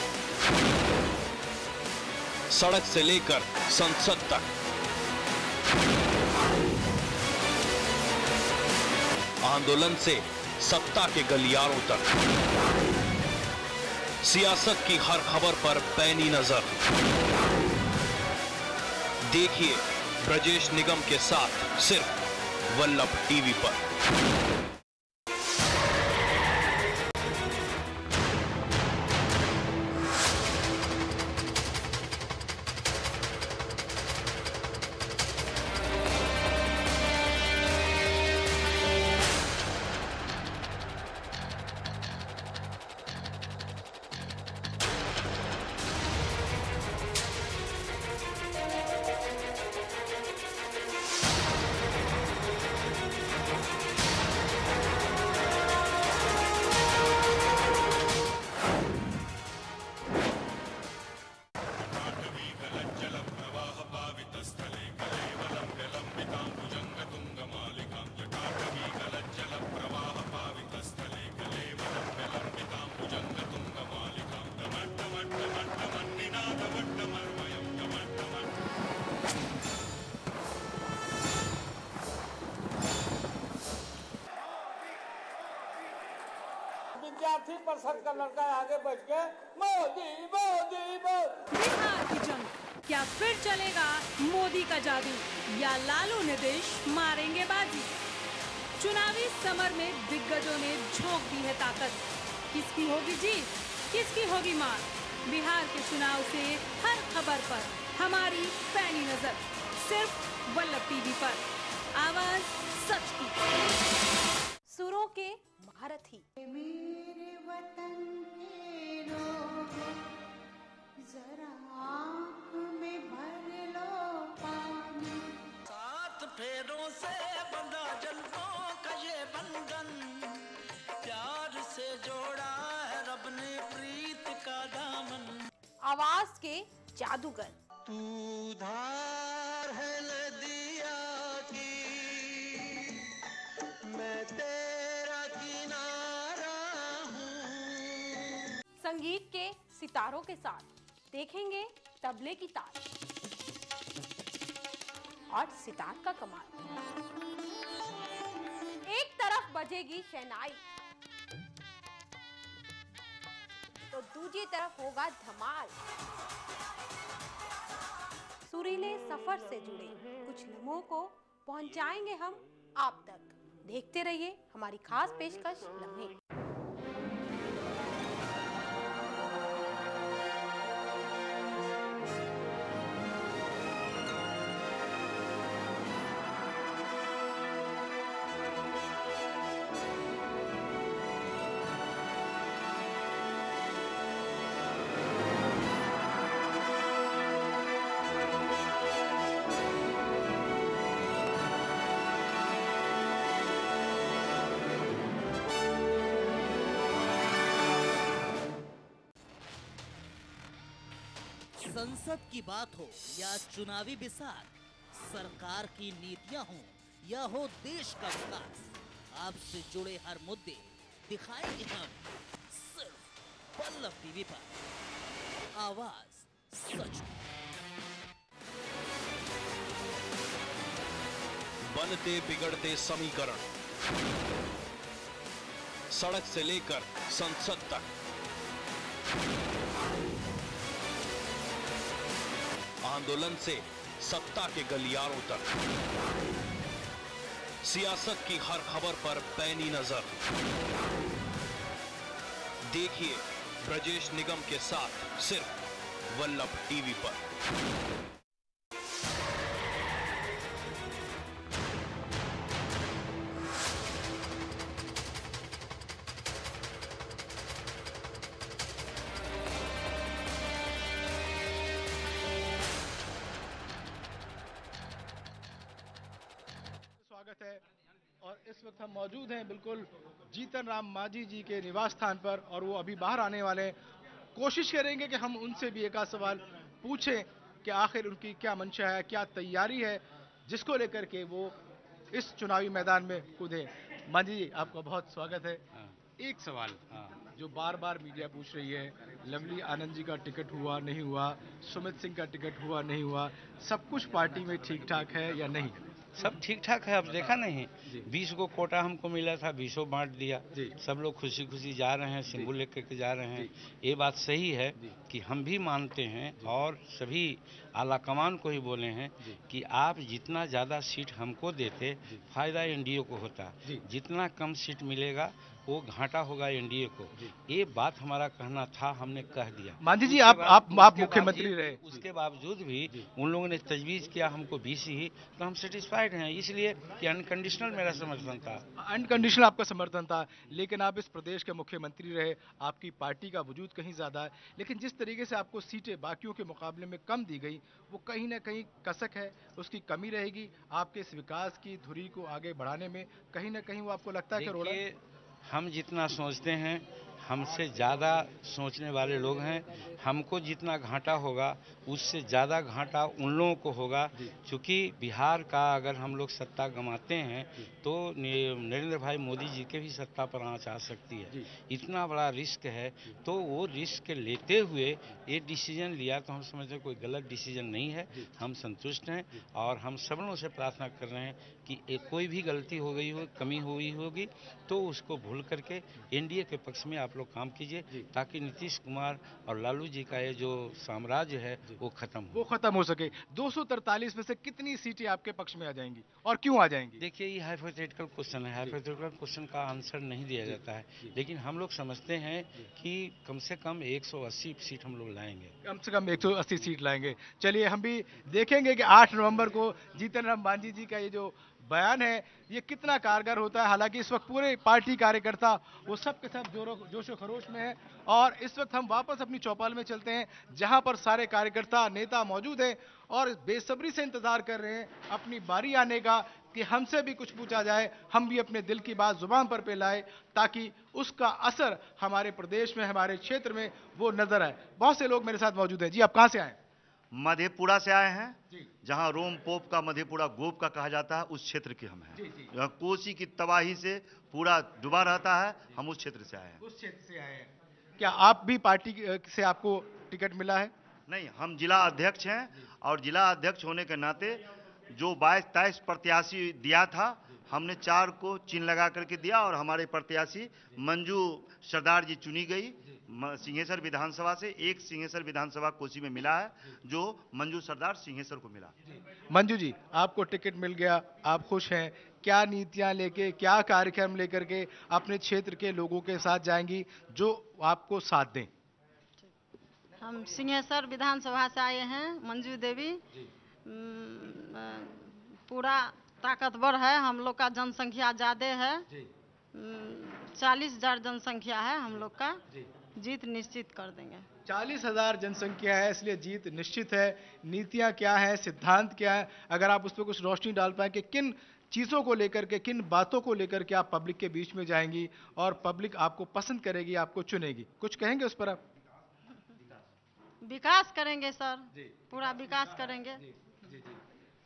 A: सड़क से लेकर संसद तक, आंदोलन से सत्ता के गलियारों तक, सियासत की हर खबर पर पैनी नजर। देखिए ब्रजेश निगम के साथ सिर्फ वल्लभ टीवी पर।
R: विद्यार्थी परिषद का लड़का आगे बढ़ के मोदी मोदी मोदी।
S: बिहार की जंग, क्या फिर चलेगा मोदी का जादू या लालू नीतीश मारेंगे बाजी? चुनावी समर में दिग्गजों ने झोंक दी है ताकत। किसकी होगी जीत, किसकी होगी मार? बिहार के चुनाव से हर खबर पर हमारी पैनी नजर, सिर्फ वल्लभ टीवी पर। आवाज सच की, सुरों के महारथी।
T: मेरे वतन के लोगों, जरा आँख में भर लो पानी।
R: 7 फेरों से बंधा जन्मों का ये बंधन, प्यार से जोड़ा है रब ने प्रीत का दामन।
S: आवाज के जादूगर।
R: तू धार है नदिया की, मैं तेरा किनारा हूँ।
S: संगीत के सितारों के साथ देखेंगे तबले की ताल और सितार का कमाल। एक तरफ बजेगी शहनाई तो दूसरी तरफ होगा धमाल। सुरीले सफर से जुड़े कुछ लम्हों को पहुंचाएंगे हम आप तक। देखते रहिए हमारी खास पेशकश लम्हे।
U: संसद की बात हो या चुनावी बिसात, सरकार की नीतियां हो या हो देश का विकास, आपसे जुड़े हर मुद्दे दिखाएंगे हम सिर्फ वल्लभ टीवी पर। आवाज सच।
A: बनते बिगड़ते समीकरण, सड़क से लेकर संसद तक, आंदोलन से सत्ता के गलियारों तक, सियासत की हर खबर पर पैनी नजर। देखिए ब्रजेश निगम के साथ सिर्फ वल्लभ टीवी पर।
B: स्वागत है और इस वक्त हम मौजूद हैं बिल्कुल जीतन राम मांझी जी के निवास स्थान पर और वो अभी बाहर आने वाले हैं। कोशिश करेंगे कि हम उनसे भी एक आध सवाल पूछें कि आखिर उनकी क्या मंशा है, क्या तैयारी है जिसको लेकर के वो इस चुनावी मैदान में कूदे। मांझी जी आपका बहुत स्वागत है।
E: एक सवाल,
B: जो बार बार मीडिया पूछ रही है, लवली आनंद जी का टिकट हुआ नहीं हुआ, सुमित सिंह का टिकट हुआ नहीं हुआ, सब कुछ पार्टी में ठीक ठाक है या नहीं?
C: सब ठीक ठाक है। अब देखा नहीं, 20 को कोटा हमको मिला था, 20 बांट दिया। सब लोग खुशी खुशी जा रहे हैं, सिंबल लेकर के जा रहे हैं। ये बात सही है कि हम भी मानते हैं और सभी आला कमान को ही बोले हैं कि आप जितना ज़्यादा सीट हमको देते, फायदा एनडीए को होता। जितना कम सीट मिलेगा वो घाटा होगा एनडीए को। ये बात हमारा कहना था, हमने कह दिया।
B: मांझी जी, आप मुख्यमंत्री रहे,
C: उसके बावजूद भी उन लोगों ने तजवीज़ किया हमको 20 ही, तो हम सेटिस्फाइड हैं, इसलिए कि अनकंडीशनल मेरा समर्थन था।
B: अनकंडीशनल आपका समर्थन था, लेकिन आप इस प्रदेश के मुख्यमंत्री रहे, आपकी पार्टी का वजूद कहीं ज़्यादा है, लेकिन जिस तरीके से आपको सीटें बाकियों के मुकाबले में कम दी गई, वो कहीं ना कहीं कसक है, उसकी कमी रहेगी आपके इस विकास की धुरी को आगे बढ़ाने में। कहीं ना कहीं वो आपको लगता है कि रोड़ा
C: हम जितना सोचते हैं, हमसे ज़्यादा सोचने वाले लोग हैं। हमको जितना घाटा होगा उससे ज़्यादा घाटा उन लोगों को होगा, क्योंकि बिहार का अगर हम लोग सत्ता गंवाते हैं तो नरेंद्र भाई मोदी जी के भी सत्ता पर आँच आ सकती है। इतना बड़ा रिस्क है, तो वो रिस्क लेते हुए ये डिसीजन लिया, तो हम समझते हैं कोई गलत डिसीजन नहीं है। हम संतुष्ट हैं और हम सब लोगों से प्रार्थना कर रहे हैं कि कोई भी गलती हो गई हो, कमी हुई होगी, तो उसको भूल करके एनडीए के पक्ष में आप लोग काम कीजिए, ताकि नीतीश कुमार और लालू जी का ये जो साम्राज्य है वो खत्म हो सके। 243 में से कितनी सीटें आपके पक्ष में आ जाएंगी और क्यों आ जाएंगी? देखिए, ये हाइपोथेटिकल क्वेश्चन है, हाइपोथेटिकल क्वेश्चन का आंसर नहीं दिया जाता है, लेकिन हम लोग समझते हैं कि कम से कम 180 सीट हम लोग लाएंगे। कम से कम 180 सीट लाएंगे। चलिए, हम भी देखेंगे कि 8 नवंबर को जीतन राम मांझी जी का ये जो बयान है ये कितना कारगर होता है। हालांकि इस वक्त पूरे पार्टी कार्यकर्ता वो सब के सब जोशो खरोश में है, और इस वक्त हम वापस अपनी चौपाल में चलते हैं, जहां पर सारे कार्यकर्ता नेता मौजूद हैं और बेसब्री से इंतजार कर रहे हैं अपनी बारी आने का कि हमसे भी कुछ पूछा जाए, हम भी अपने दिल की बात जुबान पर पे लाए, ताकि उसका असर हमारे प्रदेश में, हमारे क्षेत्र में वो नजर आए। बहुत से लोग मेरे साथ मौजूद हैं। जी, आप कहां से आए?
V: मधेपुरा से आए हैं, जहां रोम पोप का मधेपुरा गोप का कहा जाता है, उस क्षेत्र के हम हैं। जहां कोसी की तबाही से पूरा डूबा रहता है, हम उस क्षेत्र से आए हैं। उस क्षेत्र से आए हैं।
B: क्या आप भी पार्टी से आपको टिकट मिला है?
V: नहीं, हम जिला अध्यक्ष हैं, और जिला अध्यक्ष होने के नाते जो 22-23 प्रत्याशी दिया था, हमने 4 को चिन्ह लगा करके दिया, और हमारे प्रत्याशी मंजू सरदार जी चुनी गई सिंहेश्वर विधानसभा से। 1 सिंहेश्वर विधानसभा कोसी में मिला है, जो मंजू सरदार सिंहेश्वर को मिला।
B: मंजू जी, आपको टिकट मिल गया, आप खुश हैं? क्या नीतियां लेके, क्या कार्यक्रम लेकर के अपने क्षेत्र के लोगों के साथ जाएंगी जो आपको साथ दें?
W: हम सिंहेश्वर विधानसभा से आए हैं, मंजू देवी। पूरा ताकतवर है, हम लोग का जनसंख्या ज्यादा है, 40,000 जनसंख्या है हम लोग का। जीत निश्चित कर देंगे।
B: 40,000 जनसंख्या है, इसलिए जीत निश्चित है। नीतियां क्या है, सिद्धांत क्या है, अगर आप उस पर कुछ रोशनी डाल पाए कि किन चीज़ों को लेकर के, किन बातों को लेकर के आप पब्लिक के बीच में जाएंगी और पब्लिक आपको पसंद करेगी, आपको चुनेगी, कुछ कहेंगे उस पर आप?
W: विकास करेंगे सर, पूरा विकास करेंगे।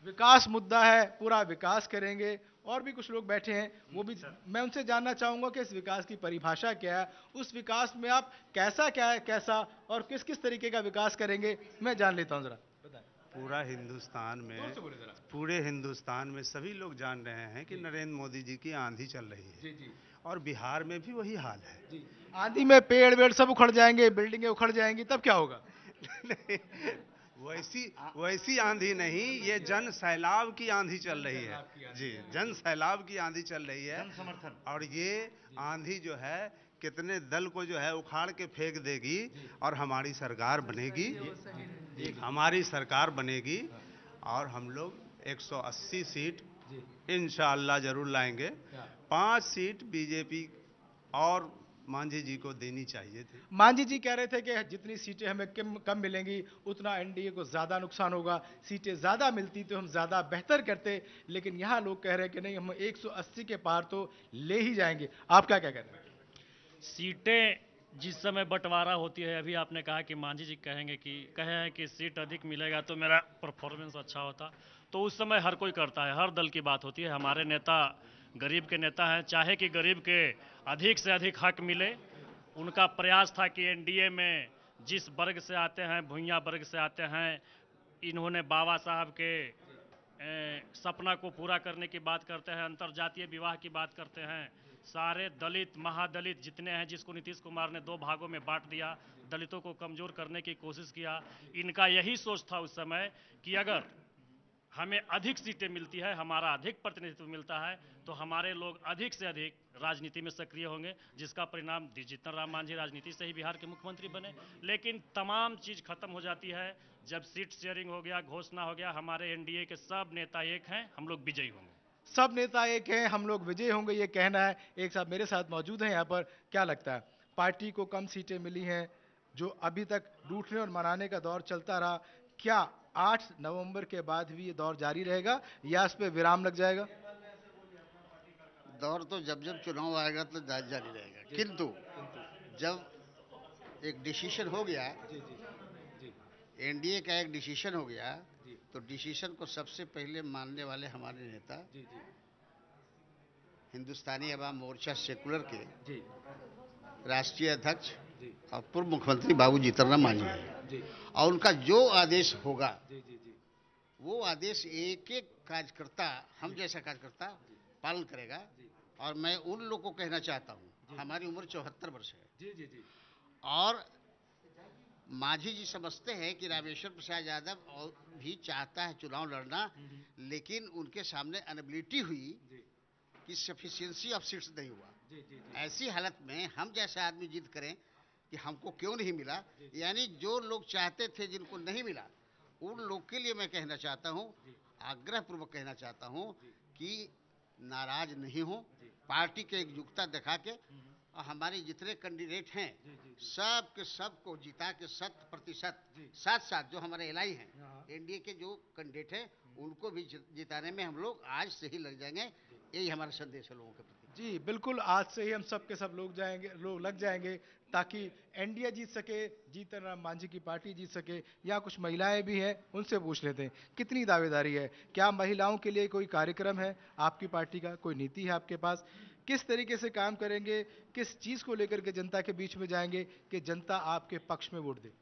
B: विकास मुद्दा है, पूरा विकास करेंगे। और भी कुछ लोग बैठे हैं, वो भी मैं उनसे जानना चाहूंगा कि इस विकास की परिभाषा क्या है, उस विकास में आप कैसा क्या है, कैसा और किस किस तरीके का विकास करेंगे, मैं जान लेता हूं। जरा
X: पूरे हिंदुस्तान में सभी लोग जान रहे हैं कि नरेंद्र मोदी जी की आंधी चल रही है, और बिहार में भी वही हाल है।
B: आंधी में पेड़ वेड़ सब उखड़ जाएंगे, बिल्डिंगें उखड़ जाएंगी, तब क्या होगा?
X: वैसी आंधी नहीं, ये जन सैलाब की आंधी चल रही है जी, जन सैलाब की आंधी चल रही है। और ये आंधी जो है कितने दल को जो है उखाड़ के फेंक देगी, और हमारी सरकार बनेगी, हमारी सरकार बनेगी, और हम लोग 180 सीट इंशाअल्लाह जरूर लाएंगे। 5 सीट बीजेपी और मांझी जी को देनी चाहिए थी।
B: मांझी जी कह रहे थे कि जितनी सीटें हमें कम मिलेंगी उतना एनडीए को ज्यादा नुकसान होगा, सीटें ज्यादा मिलती तो हम ज्यादा बेहतर करते, लेकिन यहाँ लोग कह रहे हैं कि नहीं, हम 180 के पार तो ले ही जाएंगे। आप क्या कह रहे हैं?
Y: सीटें जिस समय बंटवारा होती है, अभी आपने कहा कि मांझी जी कहे हैं कि सीट अधिक मिलेगा तो मेरा परफॉर्मेंस अच्छा होता, तो उस समय हर कोई करता है, हर दल की बात होती है। हमारे नेता गरीब के नेता हैं, चाहे कि गरीब के अधिक से अधिक हक मिले, उनका प्रयास था कि एनडीए में जिस वर्ग से आते हैं, भूइया वर्ग से आते हैं, इन्होंने बाबा साहब के सपना को पूरा करने की बात करते हैं, अंतर्जातीय विवाह की बात करते हैं, सारे दलित महादलित जितने हैं जिसको नीतीश कुमार ने 2 भागों में बांट दिया, दलितों को कमजोर करने की कोशिश किया। इनका यही सोच था उस समय कि अगर हमें अधिक सीटें मिलती है, हमारा अधिक प्रतिनिधित्व मिलता है, तो हमारे लोग अधिक से अधिक राजनीति में सक्रिय होंगे, जिसका परिणाम जीतन राम मांझी राजनीति से ही बिहार के मुख्यमंत्री बने। लेकिन तमाम चीज खत्म हो जाती है जब सीट शेयरिंग हो गया, घोषणा हो गया, हमारे एनडीए के सब नेता एक हैं, हम लोग विजयी होंगे।
B: सब नेता एक हैं, हम लोग विजयी होंगे, ये कहना है। एक साहब मेरे साथ मौजूद हैं यहाँ पर, क्या लगता है पार्टी को कम सीटें मिली हैं, जो अभी तक रूठने और मनाने का दौर चलता रहा, क्या 8 नवंबर के बाद भी ये दौर जारी रहेगा या इस पे विराम लग जाएगा?
D: दौर तो जब जब चुनाव आएगा तो जारी रहेगा, किंतु जब एक डिसीजन हो गया, एनडीए का एक डिसीजन हो गया, तो डिसीजन को सबसे पहले मानने वाले हमारे नेता हिंदुस्तानी अवाम मोर्चा सेकुलर के राष्ट्रीय अध्यक्ष और पूर्व मुख्यमंत्री बाबू जीतन राम मांझी हैं। और उनका जो आदेश होगा वो आदेश एक एक कार्यकर्ता, हम जैसा कार्यकर्ता पालन करेगा। और मैं उन लोगों को कहना चाहता हूँ, हमारी उम्र 74 वर्ष है और मांझी जी समझते हैं कि रामेश्वर प्रसाद यादव और भी चाहता है चुनाव लड़ना, लेकिन उनके सामने अनएबिलिटी हुई कि सफिशिएंसी ऑफ सीट्स नहीं हुआ। ऐसी हालत में हम जैसे आदमी जिद करें कि हमको क्यों नहीं मिला, यानी जो लोग चाहते थे जिनको नहीं मिला, उन लोग के लिए मैं कहना चाहता हूँ, आग्रह पूर्वक कहना चाहता हूँ कि नाराज नहीं हो, पार्टी के एकजुटता दिखा के और हमारे जितने कैंडिडेट हैं सब के सब को जिता के 100% साथ साथ जो हमारे एलआई हैं, एनडीए के जो कैंडिडेट हैं उनको भी जिताने में हम लोग आज से ही लग जाएंगे। यही हमारा संदेश है लोगों के प्रति।
B: जी बिल्कुल, आज से ही हम सब के सब लोग लग जाएंगे ताकि एनडीए जीत सके, जीतन राम मांझी की पार्टी जीत सके। यहाँ कुछ महिलाएं भी हैं, उनसे पूछ लेते हैं कितनी दावेदारी है, क्या महिलाओं के लिए कोई कार्यक्रम है आपकी पार्टी का, कोई नीति है आपके पास, किस तरीके से काम करेंगे, किस चीज को लेकर के जनता के बीच में जाएंगे कि जनता आपके पक्ष में वोट दे?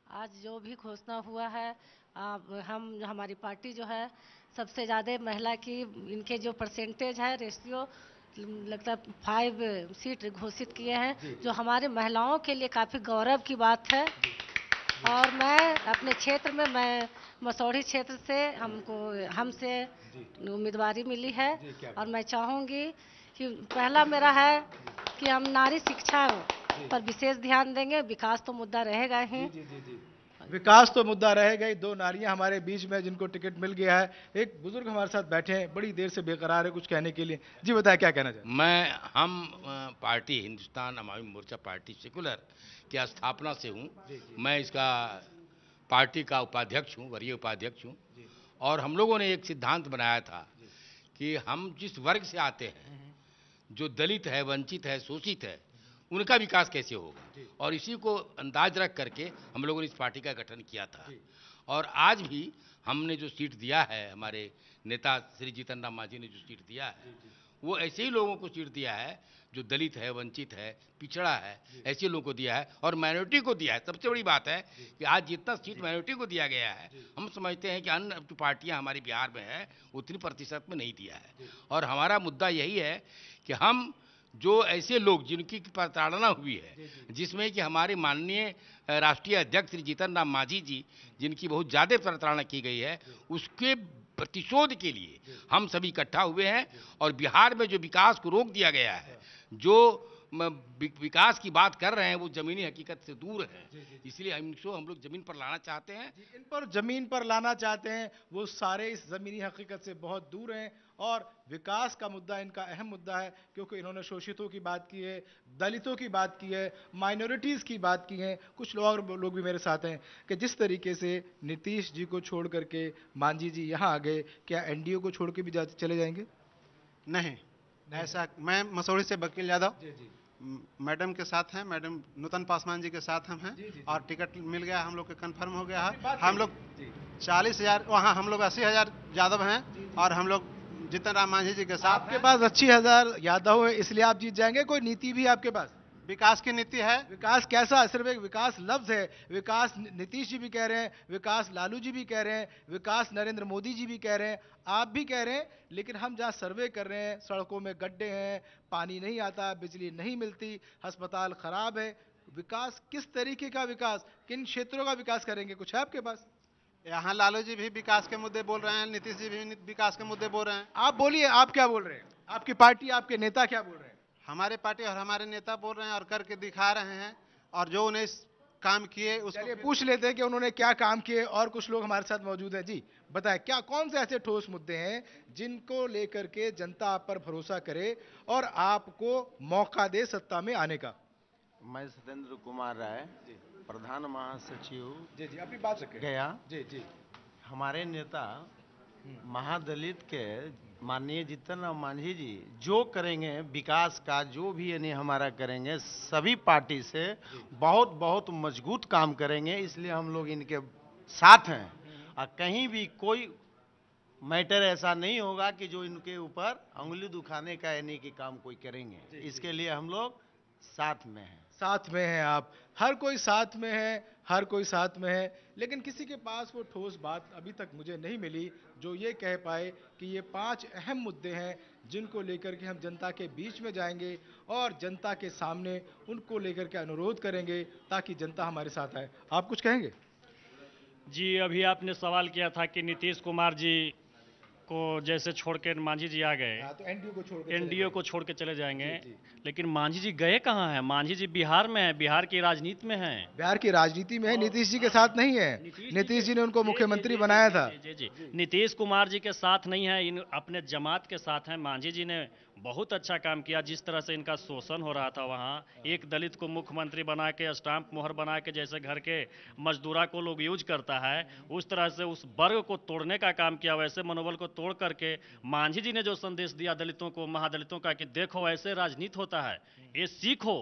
F: आज जो भी घोषणा हुआ है, हमारी पार्टी जो है सबसे ज़्यादा महिला की, इनके जो परसेंटेज है रेशियो लगता है 5 सीट घोषित किए हैं, जो हमारे महिलाओं के लिए काफ़ी गौरव की बात है। और मैं अपने क्षेत्र में, मैं मसौढ़ी क्षेत्र से हमसे उम्मीदवारी मिली है और मैं चाहूँगी कि पहला मेरा है कि हम नारी शिक्षा पर विशेष ध्यान देंगे। विकास तो मुद्दा रहेगा ही,
B: विकास तो मुद्दा रहेगा ही। 2 नारियां हमारे बीच में जिनको टिकट मिल गया है, एक बुजुर्ग हमारे साथ बैठे हैं, बड़ी देर से बेकरार है कुछ कहने के लिए। जी बताएं क्या कहना चाहते?
G: हम पार्टी हिंदुस्तान अवामी मोर्चा पार्टी सेकुलर की स्थापना से हूँ। मैं इसका पार्टी का उपाध्यक्ष हूँ, वरीय उपाध्यक्ष हूँ। और हम लोगों ने एक सिद्धांत बनाया था कि हम जिस वर्ग से आते हैं, जो दलित है, वंचित है, शोषित है, उनका विकास कैसे होगा, और इसी को अंदाज रख करके हम लोगों ने इस पार्टी का गठन किया था। और आज भी हमने जो सीट दिया है, हमारे नेता श्री जीतन राम मांझी ने जो सीट दिया है, वो ऐसे ही लोगों को सीट दिया है जो दलित है, वंचित है, पिछड़ा है, ऐसे लोगों को दिया है और माइनॉरिटी को दिया है। सबसे बड़ी बात है कि आज जितना सीट माइनॉरिटी को दिया गया है, हम समझते हैं कि अन्य जो पार्टियां हमारे बिहार में हैं उतनी प्रतिशत में नहीं दिया है। और हमारा मुद्दा यही है कि हम जो ऐसे लोग जिनकी प्रताड़ना हुई है, जिसमें कि हमारे माननीय राष्ट्रीय अध्यक्ष श्री जीतन राम मांझी जी, जिनकी बहुत ज़्यादा प्रताड़ना की गई है, उसके प्रतिशोध के लिए हम सभी इकट्ठा हुए हैं। और बिहार में जो विकास को रोक दिया गया है, जो विकास की बात कर रहे हैं, वो जमीनी हकीकत से दूर है। इसलिए हम लोग जमीन पर लाना चाहते हैं।
B: इन पर जमीन पर लाना चाहते हैं, वो सारे इस जमीनी हकीकत से बहुत दूर हैं। और विकास का मुद्दा इनका अहम मुद्दा है, क्योंकि इन्होंने शोषितों की बात की है, दलितों की बात की है, माइनॉरिटीज़ की बात की है। कुछ लोग भी मेरे साथ हैं कि जिस तरीके से नीतीश जी को छोड़ करके मांझी जी यहाँ आ गए, क्या एनडीए को छोड़ के भी चले जाएंगे?
X: नहीं, ऐसा। मैं मसौढ़ी से वकील यादव मैडम के साथ हैं, मैडम नूतन पासवान जी के साथ हम हैं और टिकट मिल गया, हम लोग के कंफर्म हो गया है। हम लोग 40,000, वहाँ हम लोग 80,000 यादव हैं और हम लोग जीतन राम मांझी जी के साथ।
B: आपके पास 80,000 यादव है, इसलिए आप जीत जाएंगे? कोई नीति भी आपके पास?
X: विकास की नीति है।
B: विकास कैसा? सिर्फ एक विकास लफ्ज है। विकास नीतीश जी भी कह रहे हैं, विकास लालू जी भी कह रहे हैं, विकास नरेंद्र मोदी जी भी कह रहे हैं, आप भी कह रहे हैं, लेकिन हम जहां सर्वे कर रहे हैं सड़कों में गड्ढे हैं, पानी नहीं आता, बिजली नहीं मिलती, अस्पताल खराब है। विकास किस तरीके का विकास, किन क्षेत्रों का विकास करेंगे, कुछ है आपके पास?
X: यहाँ लालू जी भी विकास के मुद्दे बोल रहे हैं, नीतीश जी भी विकास के मुद्दे बोल रहे हैं।
B: आप बोलिए, आप क्या बोल रहे हैं? आपकी पार्टी, आपके नेता क्या बोल रहे हैं?
X: हमारे पार्टी और हमारे नेता बोल रहे हैं और करके दिखा रहे हैं, और जो उन्हें काम किए उसको
B: पूछ लेते हैं कि उन्होंने क्या काम किए। और कुछ लोग हमारे साथ मौजूद हैं। जी बताएं, क्या कौन से ऐसे ठोस मुद्दे हैं जिनको लेकर के जनता आप पर भरोसा करे और आपको मौका दे सत्ता में आने का?
I: मैं सत्येंद्र कुमार राय, प्रधान महासचिव
B: जी जी अपनी बात रखें।
I: गया।
B: जी जी
I: हमारे नेता महादलित के माननीय जीतन राम मांझी जी जो करेंगे विकास का, जो भी यानी हमारा करेंगे, सभी पार्टी से बहुत बहुत मजबूत काम करेंगे, इसलिए हम लोग इनके साथ हैं। और कहीं भी कोई मैटर ऐसा नहीं होगा कि जो इनके ऊपर उंगली दुखाने का यानी कि काम कोई करेंगे। इसके लिए हम लोग साथ में हैं।
B: साथ में हैं आप, हर कोई साथ में है, हर कोई साथ में है, लेकिन किसी के पास वो ठोस बात अभी तक मुझे नहीं मिली जो ये कह पाए कि ये 5 अहम मुद्दे हैं जिनको लेकर के हम जनता के बीच में जाएंगे और जनता के सामने उनको लेकर के अनुरोध करेंगे ताकि जनता हमारे साथ आए। आप कुछ कहेंगे?
Y: जी, अभी आपने सवाल किया था कि नीतीश कुमार जी को जैसे छोड़ के मांझी जी आ गए,
B: तो
Y: एनडीए को छोड़ के चले जाएंगे। लेकिन मांझी जी गए कहाँ हैं? मांझी जी बिहार में हैं, बिहार की राजनीति में हैं।
B: बिहार की राजनीति में है, नीतीश जी के साथ नहीं है। नीतीश जी ने उनको मुख्यमंत्री बनाया था।
Y: जी जी, नीतीश कुमार जी के साथ नहीं है, इन अपने जमात के साथ हैं। मांझी जी ने बहुत अच्छा काम किया। जिस तरह से इनका शोषण हो रहा था वहाँ, एक दलित को मुख्यमंत्री बना के, स्टाम्प मोहर बना के, जैसे घर के मजदूरा को लोग यूज करता है, उस तरह से उस वर्ग को तोड़ने का काम किया। वैसे मनोबल को तोड़ करके मांझी जी ने जो संदेश दिया दलितों को, महादलितों का, कि देखो ऐसे राजनीति होता है, ये सीखो।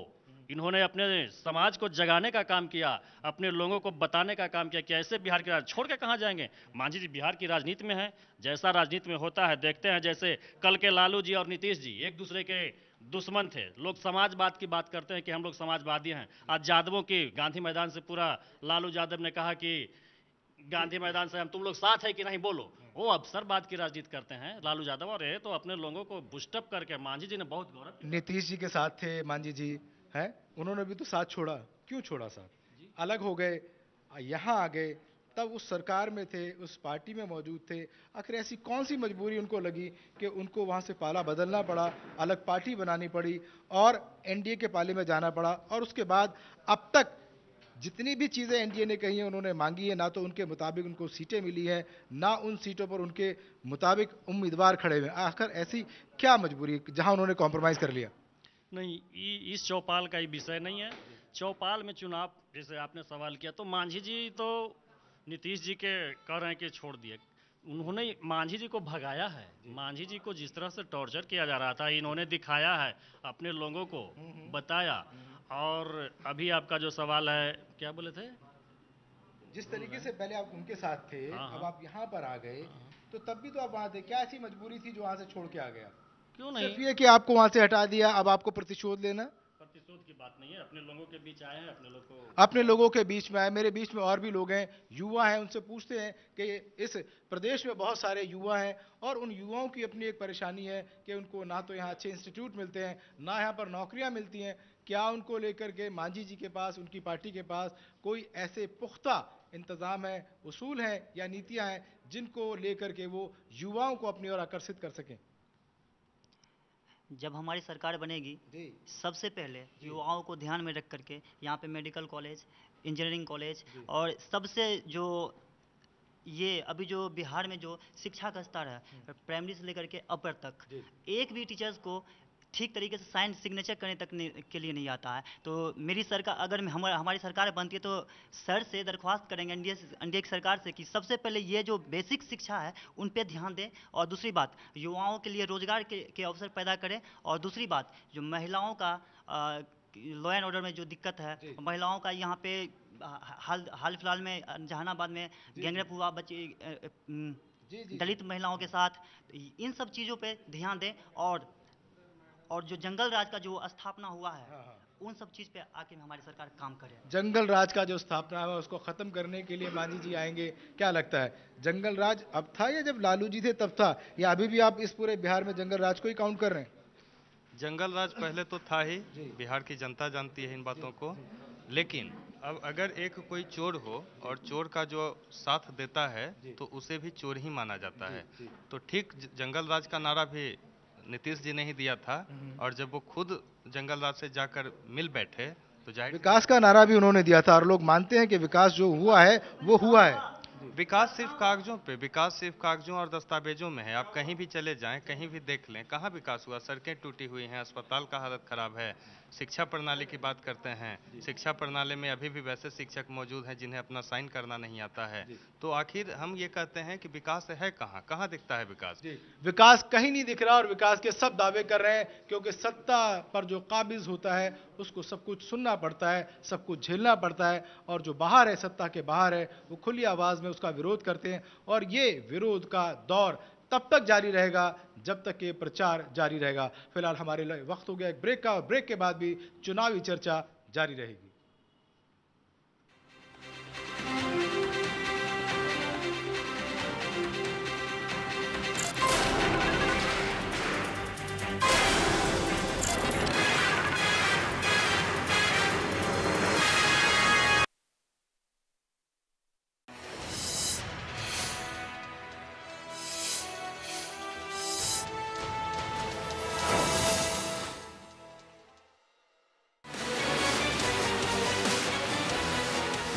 Y: इन्होंने अपने समाज को जगाने का काम किया, अपने लोगों को बताने का काम किया कि ऐसे बिहार की राजनीति छोड़ के कहाँ जाएंगे। मांझी जी बिहार की राजनीति में है, जैसा राजनीति में होता है देखते हैं। जैसे कल के लालू जी और नीतीश जी एक दूसरे के दुश्मन थे, लोग समाजवाद की बात करते हैं कि हम लोग समाजवादी हैं। आज यादवों की गांधी मैदान से पूरा लालू यादव ने कहा कि गांधी मैदान से हम तुम लोग साथ है कि नहीं बोलो। वो अवसरवाद की राजनीति करते हैं लालू यादव, और ये तो अपने लोगों को बुस्टअप करके मांझी जी ने बहुत गौरव किया।
B: नीतीश जी के साथ थे मांझी जी, है, उन्होंने भी तो साथ छोड़ा। क्यों छोड़ा साथ? अलग हो गए, यहाँ आ गए, तब उस सरकार में थे, उस पार्टी में मौजूद थे। आखिर ऐसी कौन सी मजबूरी उनको लगी कि उनको वहाँ से पाला बदलना पड़ा, अलग पार्टी बनानी पड़ी और एनडीए के पाले में जाना पड़ा? और उसके बाद अब तक जितनी भी चीज़ें एनडीए ने कही हैं, उन्होंने मांगी है, ना तो उनके मुताबिक उनको सीटें मिली हैं, ना उन सीटों पर उनके मुताबिक उम्मीदवार खड़े हुए। आखिर ऐसी क्या मजबूरी जहां उन्होंने कॉम्प्रोमाइज़ कर लिया?
Y: नहीं, इस चौपाल का ही विषय नहीं है। चौपाल में चुनाव, जैसे आपने सवाल किया, तो मांझी जी तो नीतीश जी के कह रहे हैं कि छोड़ दिए। उन्होंने मांझी जी को भगाया है। मांझी जी को जिस तरह से टॉर्चर किया जा रहा था, इन्होंने दिखाया है, अपने लोगों को बताया। और अभी आपका जो सवाल है, क्या बोले थे?
B: जिस तरीके से पहले आप उनके साथ थे, अब आप यहाँ पर आ गए, तो तब भी तो आप वहाँ थे। क्या ऐसी मजबूरी थी जो वहाँ से छोड़ के आ गया?
Y: क्यों नहीं?
B: सिर्फ ये कि आपको वहाँ से हटा दिया, अब आपको प्रतिशोध लेना?
Y: प्रतिशोध की बात नहीं है, अपने लोगों के बीच आए हैं,
B: अपने लोगों के बीच में आए। मेरे बीच में और भी लोग हैं, युवा हैं, उनसे पूछते हैं कि इस प्रदेश में बहुत सारे युवा हैं और उन युवाओं की अपनी एक परेशानी है कि उनको ना तो यहाँ अच्छे इंस्टीट्यूट मिलते हैं, ना यहाँ पर नौकरियाँ मिलती हैं। क्या उनको लेकर के मांझी जी के पास, उनकी पार्टी के पास कोई ऐसे पुख्ता इंतज़ाम है, उसूल हैं या नीतियाँ हैं जिनको लेकर के वो युवाओं को अपनी ओर आकर्षित कर सकें?
Q: जब हमारी सरकार बनेगी, सबसे पहले युवाओं को ध्यान में रख करके यहाँ पे मेडिकल कॉलेज, इंजीनियरिंग कॉलेज, और सबसे जो ये अभी जो बिहार में जो शिक्षा का स्तर है, प्राइमरी से लेकर के अपर तक, एक भी टीचर्स को ठीक तरीके से साइन सिग्नेचर करने तक के लिए नहीं आता है। तो मेरी सरकार, अगर हमारी सरकार बनती है, तो सर से दरख्वास्त करेंगे एनडीए की सरकार से कि सबसे पहले ये जो बेसिक शिक्षा है उन पे ध्यान दें, और दूसरी बात युवाओं के लिए रोजगार के अवसर पैदा करें, और दूसरी बात जो महिलाओं का लॉ एंड ऑर्डर में जो दिक्कत है, महिलाओं का यहाँ पे हाल फिलहाल में जहानाबाद में गैंगरेप हुआ दलित महिलाओं के साथ, इन सब चीज़ों पे ध्यान दें। और जो जंगल राज का जो स्थापना हुआ है, उन सब चीज़ पे आके हमारी सरकार काम करे।
B: जंगल राज का जो स्थापना है उसको खत्म करने के लिए मांझी जी आएंगे, क्या लगता है जंगल राज अब था या जब लालू जी थे तब था, या अभी भी आप इस पूरे बिहार में जंगल राज को ही काउंट कर रहे हैं?
H: जंगल राज पहले तो था ही, बिहार की जनता जानती है इन बातों को, लेकिन अब अगर एक कोई चोर हो और चोर का जो साथ देता है तो उसे भी चोर ही माना जाता है। तो ठीक जंगल राज का नारा भी नीतीश जी ने ही दिया था, और जब वो खुद जंगल राज से जाकर मिल बैठे तो जाहिर
B: विकास का नारा भी उन्होंने दिया था और लोग मानते हैं कि विकास जो हुआ है वो हुआ है।
H: विकास सिर्फ कागजों पे, विकास सिर्फ कागजों और दस्तावेजों में है। आप कहीं भी चले जाएं, कहीं भी देख लें, कहाँ विकास हुआ? सड़कें टूटी हुई हैं, अस्पताल का हालत खराब है। शिक्षा प्रणाली की बात करते हैं, शिक्षा प्रणाली में अभी भी वैसे शिक्षक मौजूद हैं जिन्हें अपना साइन करना नहीं आता है। तो आखिर हम ये कहते हैं कि विकास है कहाँ? कहाँ दिखता है विकास?
B: विकास कहीं नहीं दिख रहा और विकास के सब दावे कर रहे हैं, क्योंकि सत्ता पर जो काबिज होता है उसको सब कुछ सुनना पड़ता है, सब कुछ झेलना पड़ता है, और जो बाहर है, सत्ता के बाहर है, वो खुली आवाज में उसका विरोध करते हैं। और ये विरोध का दौर तब तक जारी रहेगा जब तक ये प्रचार जारी रहेगा। फिलहाल हमारे लिए वक्त हो गया एक ब्रेक का, और ब्रेक के बाद भी चुनावी चर्चा जारी रहेगी।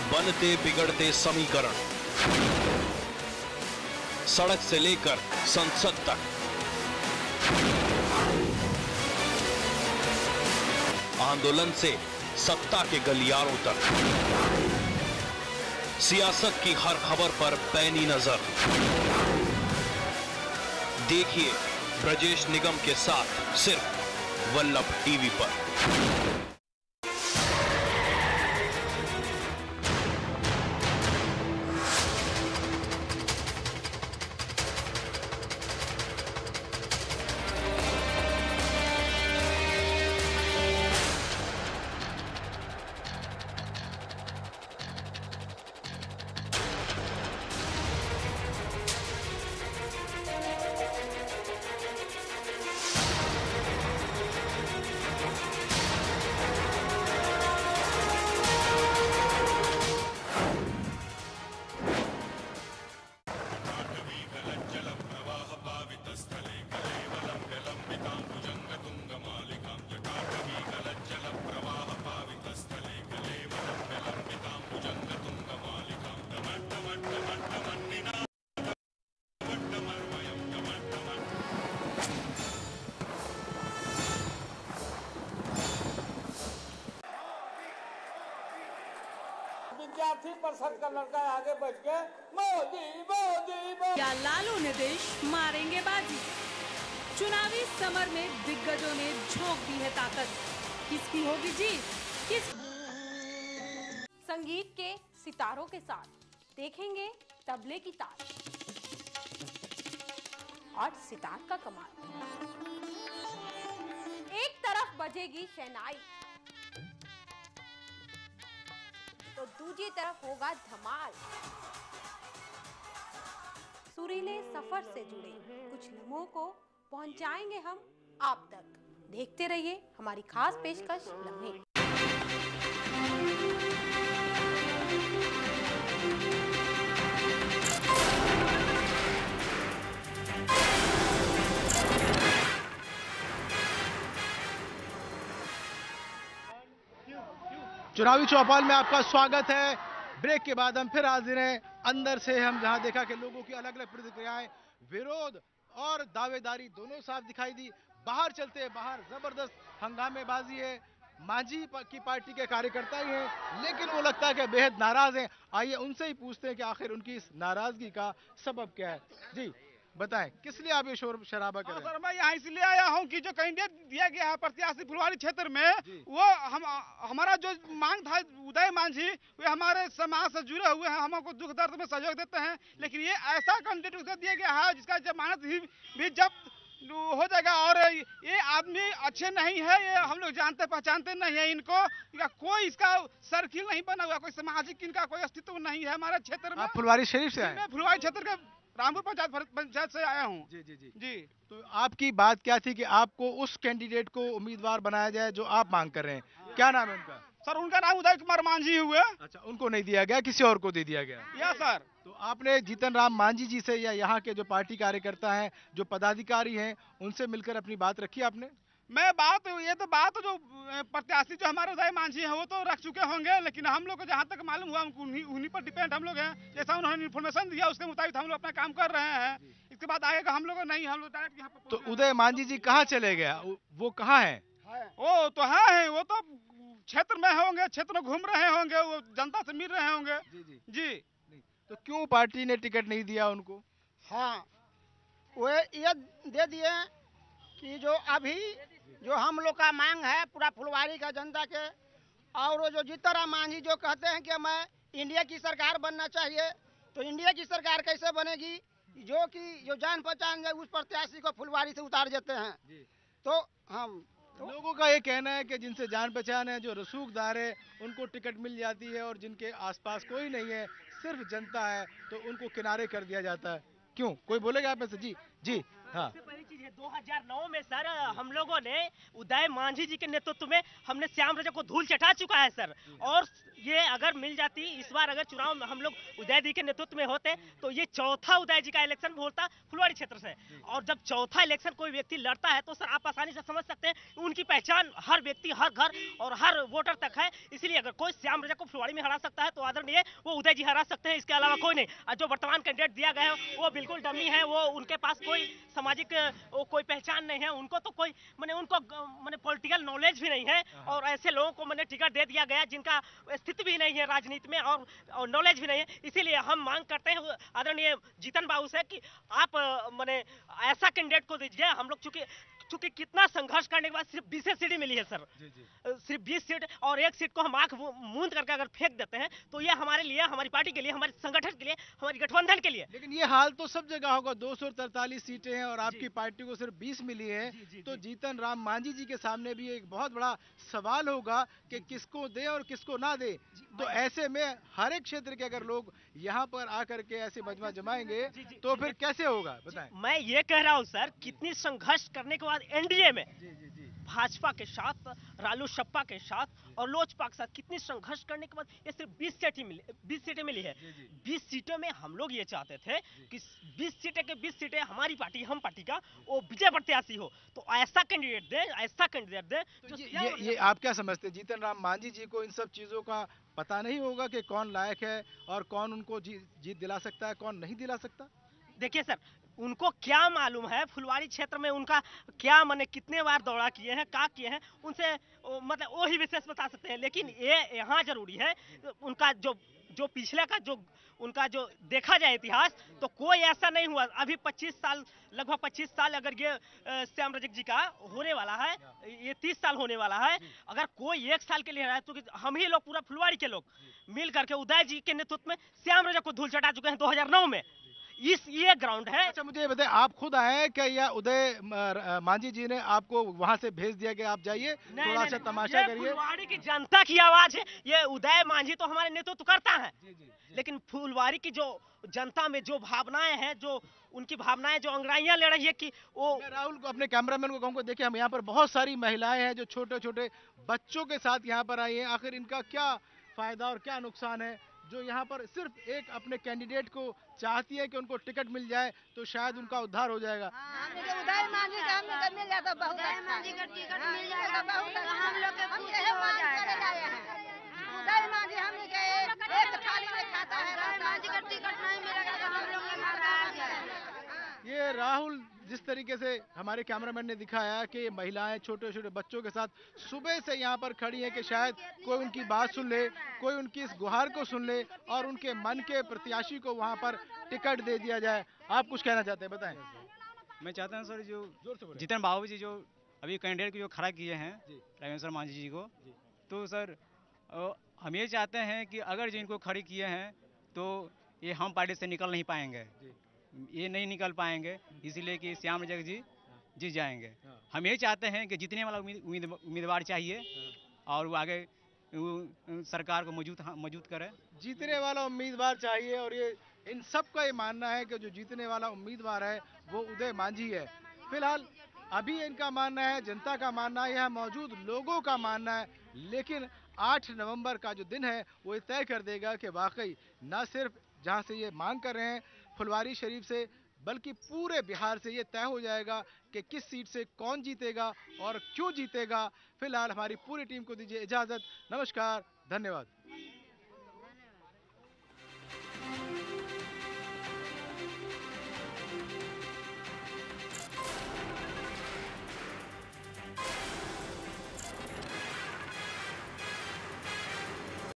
A: बनते बिगड़ते समीकरण, सड़क से लेकर संसद तक, आंदोलन से सत्ता के गलियारों तक, सियासत की हर खबर पर पैनी नजर। देखिए ब्रजेश निगम के साथ सिर्फ वल्लभ टीवी पर।
J: विद्यार्थी परिषद का लड़का आगे बैठ के मोदी मोदी मोदी।
S: या लालू ने देश मारेंगे बाजी। चुनावी समर में दिग्गजों ने झोंक दी है ताकत। किसकी होगी जीत? किस
K: संगीत के सितारों के साथ देखेंगे तबले की ताल और सितार का कमाल। एक तरफ बजेगी शहनाई तो दूसरी तरफ होगा धमाल। सुरीले सफर से जुड़े कुछ लम्हों को पहुंचाएंगे हम आप तक। देखते रहिए हमारी खास पेशकश लम्हे।
B: चुनावी चौपाल में आपका स्वागत है। ब्रेक के बाद हम फिर हाजिर हैं। अंदर से हम जहां देखा कि लोगों की अलग अलग प्रतिक्रियाएं, विरोध और दावेदारी दोनों साफ दिखाई दी। बाहर चलते हैं, बाहर जबरदस्त हंगामेबाजी है। मांझी की पार्टी के कार्यकर्ता ही हैं, लेकिन वो लगता है कि बेहद नाराज हैं। आइए उनसे ही पूछते हैं कि आखिर उनकी इस नाराजगी का सबब क्या है। जी बताएं, किस लिए आप ये शोर शराबा कर रहे हैं?
M: सर मैं यहाँ इसलिए आया हूँ कि जो कैंडिडेट दिया गया है प्रत्याशी फुलवारी क्षेत्र में, वो हमारा जो मांग था उदय मांझी, वे हमारे समाज से जुड़े हुए हैं, हमको दुख दर्द में सहयोग देते हैं। लेकिन ये ऐसा कैंडिडेट उसे दिया गया है जिसका जमानत भी जब्त हो जाएगा। और ये आदमी अच्छे नहीं है, ये हम लोग जानते पहचानते नहीं है इनको, कोई इसका सर्किल नहीं बना हुआ, कोई सामाजिक इनका कोई अस्तित्व नहीं है हमारे क्षेत्र में।
B: आप फुलवारी शरीफ से आए?
M: मैं फुलवारी क्षेत्र के रामपुर पंचायत से आया हूँ।
B: जी जी जी
M: जी।
B: तो आपकी बात क्या थी कि आपको उस कैंडिडेट को उम्मीदवार बनाया जाए जो आप मांग कर रहे हैं? क्या नाम है उनका?
M: सर उनका नाम उदय कुमार मांझी हुए।
B: अच्छा, उनको नहीं दिया गया, किसी और को दे दिया गया?
M: या सर।
B: तो आपने जीतन राम मांझी जी से या यहाँ के जो पार्टी कार्यकर्ता हैं, जो पदाधिकारी हैं, उनसे मिलकर अपनी बात रखी आपने?
M: मैं बात जो प्रत्याशी जो हमारे उदय मांझी हैं वो तो रख चुके होंगे, लेकिन हम लोग को जहाँ तक मालूम हुआ उन्हीं पर डिपेंड हम लोग हैं। जैसा उन्होंने इन्फॉर्मेशन दिया उसके मुताबिक हम लोग अपना काम कर रहे हैं। इसके बाद आगे का हम लोग नहीं, हम लोग डायरेक्ट यहाँ पर।
B: तो उदय मांझी जी कहाँ चले गया? वो कहाँ है?
M: वो तो है, वो तो क्षेत्र में होंगे, क्षेत्र में घूम रहे होंगे, वो जनता से मिल रहे होंगे। जी।
B: तो क्यों पार्टी ने टिकट नहीं दिया उनको?
L: हाँ, वो ये दे दिए कि जो अभी जो हम लोग का मांग है पूरा फुलवारी का जनता के, और वो जो जीतन राम मांझी जो कहते हैं कि मैं इंडिया की सरकार बनना चाहिए, तो इंडिया की सरकार कैसे बनेगी? जो जान पहचान है उस प्रत्याशी को फुलवारी से उतार देते हैं। तो हम
B: लोगों का ये कहना है कि जिनसे जान पहचान है, जो रसूखदार है, उनको टिकट मिल जाती है, और जिनके आसपास कोई नहीं है, सिर्फ जनता है, तो उनको किनारे कर दिया जाता है। क्यों? कोई बोलेगा आप में से? जी जी। हाँ,
N: 2009 में सर हम लोगों ने उदय मांझी जी के नेतृत्व में हमने श्याम रजक को धूल चटा चुका है सर। और ये अगर मिल जाती, इस बार अगर चुनाव में हम लोग उदय जी के नेतृत्व में होते तो ये चौथा उदय जी का इलेक्शन होता फुलवारी क्षेत्र से। और जब चौथा इलेक्शन कोई व्यक्ति लड़ता है तो सर आप आसानी से समझ सकते हैं उनकी पहचान हर व्यक्ति, हर घर और हर वोटर तक है। इसलिए अगर कोई श्याम रजक को फुलवारी में हरा सकता है तो आदरणीय वो उदय जी हरा सकते हैं, इसके अलावा कोई नहीं। और जो वर्तमान कैंडिडेट दिया गया है वो बिल्कुल डमी है, वो उनके पास कोई सामाजिक कोई पहचान नहीं है, उनको तो कोई उनको पॉलिटिकल नॉलेज भी नहीं है, और ऐसे लोगों को टिकट दे दिया गया जिनका स्थिति भी नहीं है राजनीति में और नॉलेज भी नहीं है। इसीलिए हम मांग करते हैं आदरणीय जीतन बाबू से कि आप ऐसा कैंडिडेट को दीजिए। हम लोग चूंकि कितना संघर्ष करने के बाद सिर्फ 20 सीटें मिली है सर। सिर्फ 20 सीट, और एक सीट को हम आंख मूंद करके अगर फेंक देते हैं तो ये हमारे लिए, हमारी पार्टी के लिए, हमारे संगठन के लिए, हमारी गठबंधन के लिए।
B: लेकिन ये हाल तो सब जगह होगा। 243 सीटें हैं और आपकी पार्टी को सिर्फ 20 मिली है। तो जीतन राम मांझी जी के सामने भी एक बहुत बड़ा सवाल होगा कि किसको दे और किसको ना दे। तो ऐसे में हर एक क्षेत्र के अगर लोग यहाँ पर आकर के ऐसे मजमा जमाएंगे तो फिर कैसे होगा, बताएं।
N: मैं ये कह रहा हूँ सर, कितनी संघर्ष करने के बाद एनडीए में भाजपा के साथ, रालोसपा के साथ और लोजपा के साथ कितनी संघर्ष करने के बाद ये सिर्फ 20 सीटें मिली है। 20 सीटों में हम लोग ये चाहते थे कि 20 सीटें हमारी पार्टी, हम पार्टी का वो विजय प्रत्याशी हो। तो ऐसा कैंडिडेट दे
B: तो ये आप क्या समझते हैं? जीतन राम मांझी जी को इन सब चीजों का पता नहीं होगा कि कौन लायक है और कौन उनको जीत दिला सकता है, कौन नहीं दिला सकता?
N: देखिए सर, उनको क्या मालूम है फुलवारी क्षेत्र में उनका क्या कितने बार दौरा किए हैं, क्या किए हैं, उनसे वो ही विशेष बता सकते हैं। लेकिन ये यहाँ जरूरी है उनका जो पिछले का उनका जो देखा जाए इतिहास, तो कोई ऐसा नहीं हुआ। अभी 25 साल, लगभग 25 साल अगर ये श्याम रजक जी का होने वाला है, ये 30 साल होने वाला है। अगर कोई 1 साल के लिए रहा है तो हम ही लोग, पूरा फुलवारी के लोग मिल करके उदय जी के नेतृत्व में श्याम रजक को धूल चटा चुके हैं 2009 में। ये ग्राउंड है।
B: अच्छा, मुझे ये बताएं, आप खुद आए क्या या उदय मांझी जी ने आपको वहां से भेज दिया कि आप जाइए थोड़ा सा तमाशा करिए?
N: फुलवारी की जनता की आवाज है। ये उदय मांझी तो हमारे नेतृत्व करता है, लेकिन फुलवारी की जो जनता में जो भावनाएं हैं, जो उनकी भावनाएं जो अंगड़ाइयां ले रही है कि वो।
B: राहुल को, अपने कैमरामैन को कहूँगा, देखिए हम यहाँ पर बहुत सारी महिलाएं हैं जो छोटे छोटे बच्चों के साथ यहाँ पर आई हैं। आखिर इनका क्या फायदा और क्या नुकसान है जो यहाँ पर सिर्फ एक अपने कैंडिडेट को चाहती है कि उनको टिकट मिल जाए तो शायद उनका उद्धार हो जाएगा।
L: उदय मांझी का हमको मिल जाता बहुत, उदय मांझी का टिकट मिल जाएगा बहुत, हम लोग के खुश हो जाएगा। उदय मांझी हम एक थाली में खाता है, उदय मांझी का टिकट नहीं मिलेगा तो हम लोग के नाराज है।
B: ये राहुल जिस तरीके से हमारे कैमरामैन ने दिखाया कि ये महिलाएं छोटे छोटे बच्चों के साथ सुबह से यहाँ पर खड़ी हैं कि शायद कोई उनकी बात सुन ले, कोई उनकी इस गुहार को सुन ले और उनके मन के प्रत्याशी को वहाँ पर टिकट दे दिया जाए। आप कुछ कहना चाहते हैं, बताएं।
O: मैं चाहता हूँ सर, जो जीतन बाबू जी जो अभी कैंडिडेट को जो खड़ा किए हैं रामेश्वर मांझी जी को, तो सर हम ये चाहते हैं कि अगर जिनको खड़ी किए हैं तो ये हम पार्टी से निकल नहीं पाएंगे, ये नहीं निकल पाएंगे। इसीलिए कि श्याम रजक जी जीत जाएंगे। हम यही चाहते हैं कि जीतने वाला उम्मीदवार चाहिए और वो आगे सरकार को मजबूत करे।
B: जीतने वाला उम्मीदवार चाहिए और ये इन सब का ये मानना है कि जो जीतने वाला उम्मीदवार है वो उदय मांझी है। फिलहाल अभी इनका मानना है, जनता का मानना है, यहाँ मौजूद लोगों का मानना है, लेकिन 8 नवंबर का जो दिन है वो ये तय कर देगा कि वाकई न सिर्फ जहाँ से ये मांग कर रहे हैं फुलवारी शरीफ से, बल्कि पूरे बिहार से ये तय हो जाएगा कि किस सीट से कौन जीतेगा और क्यों जीतेगा। फिलहाल हमारी पूरी टीम को दीजिए इजाजत। नमस्कार, धन्यवाद।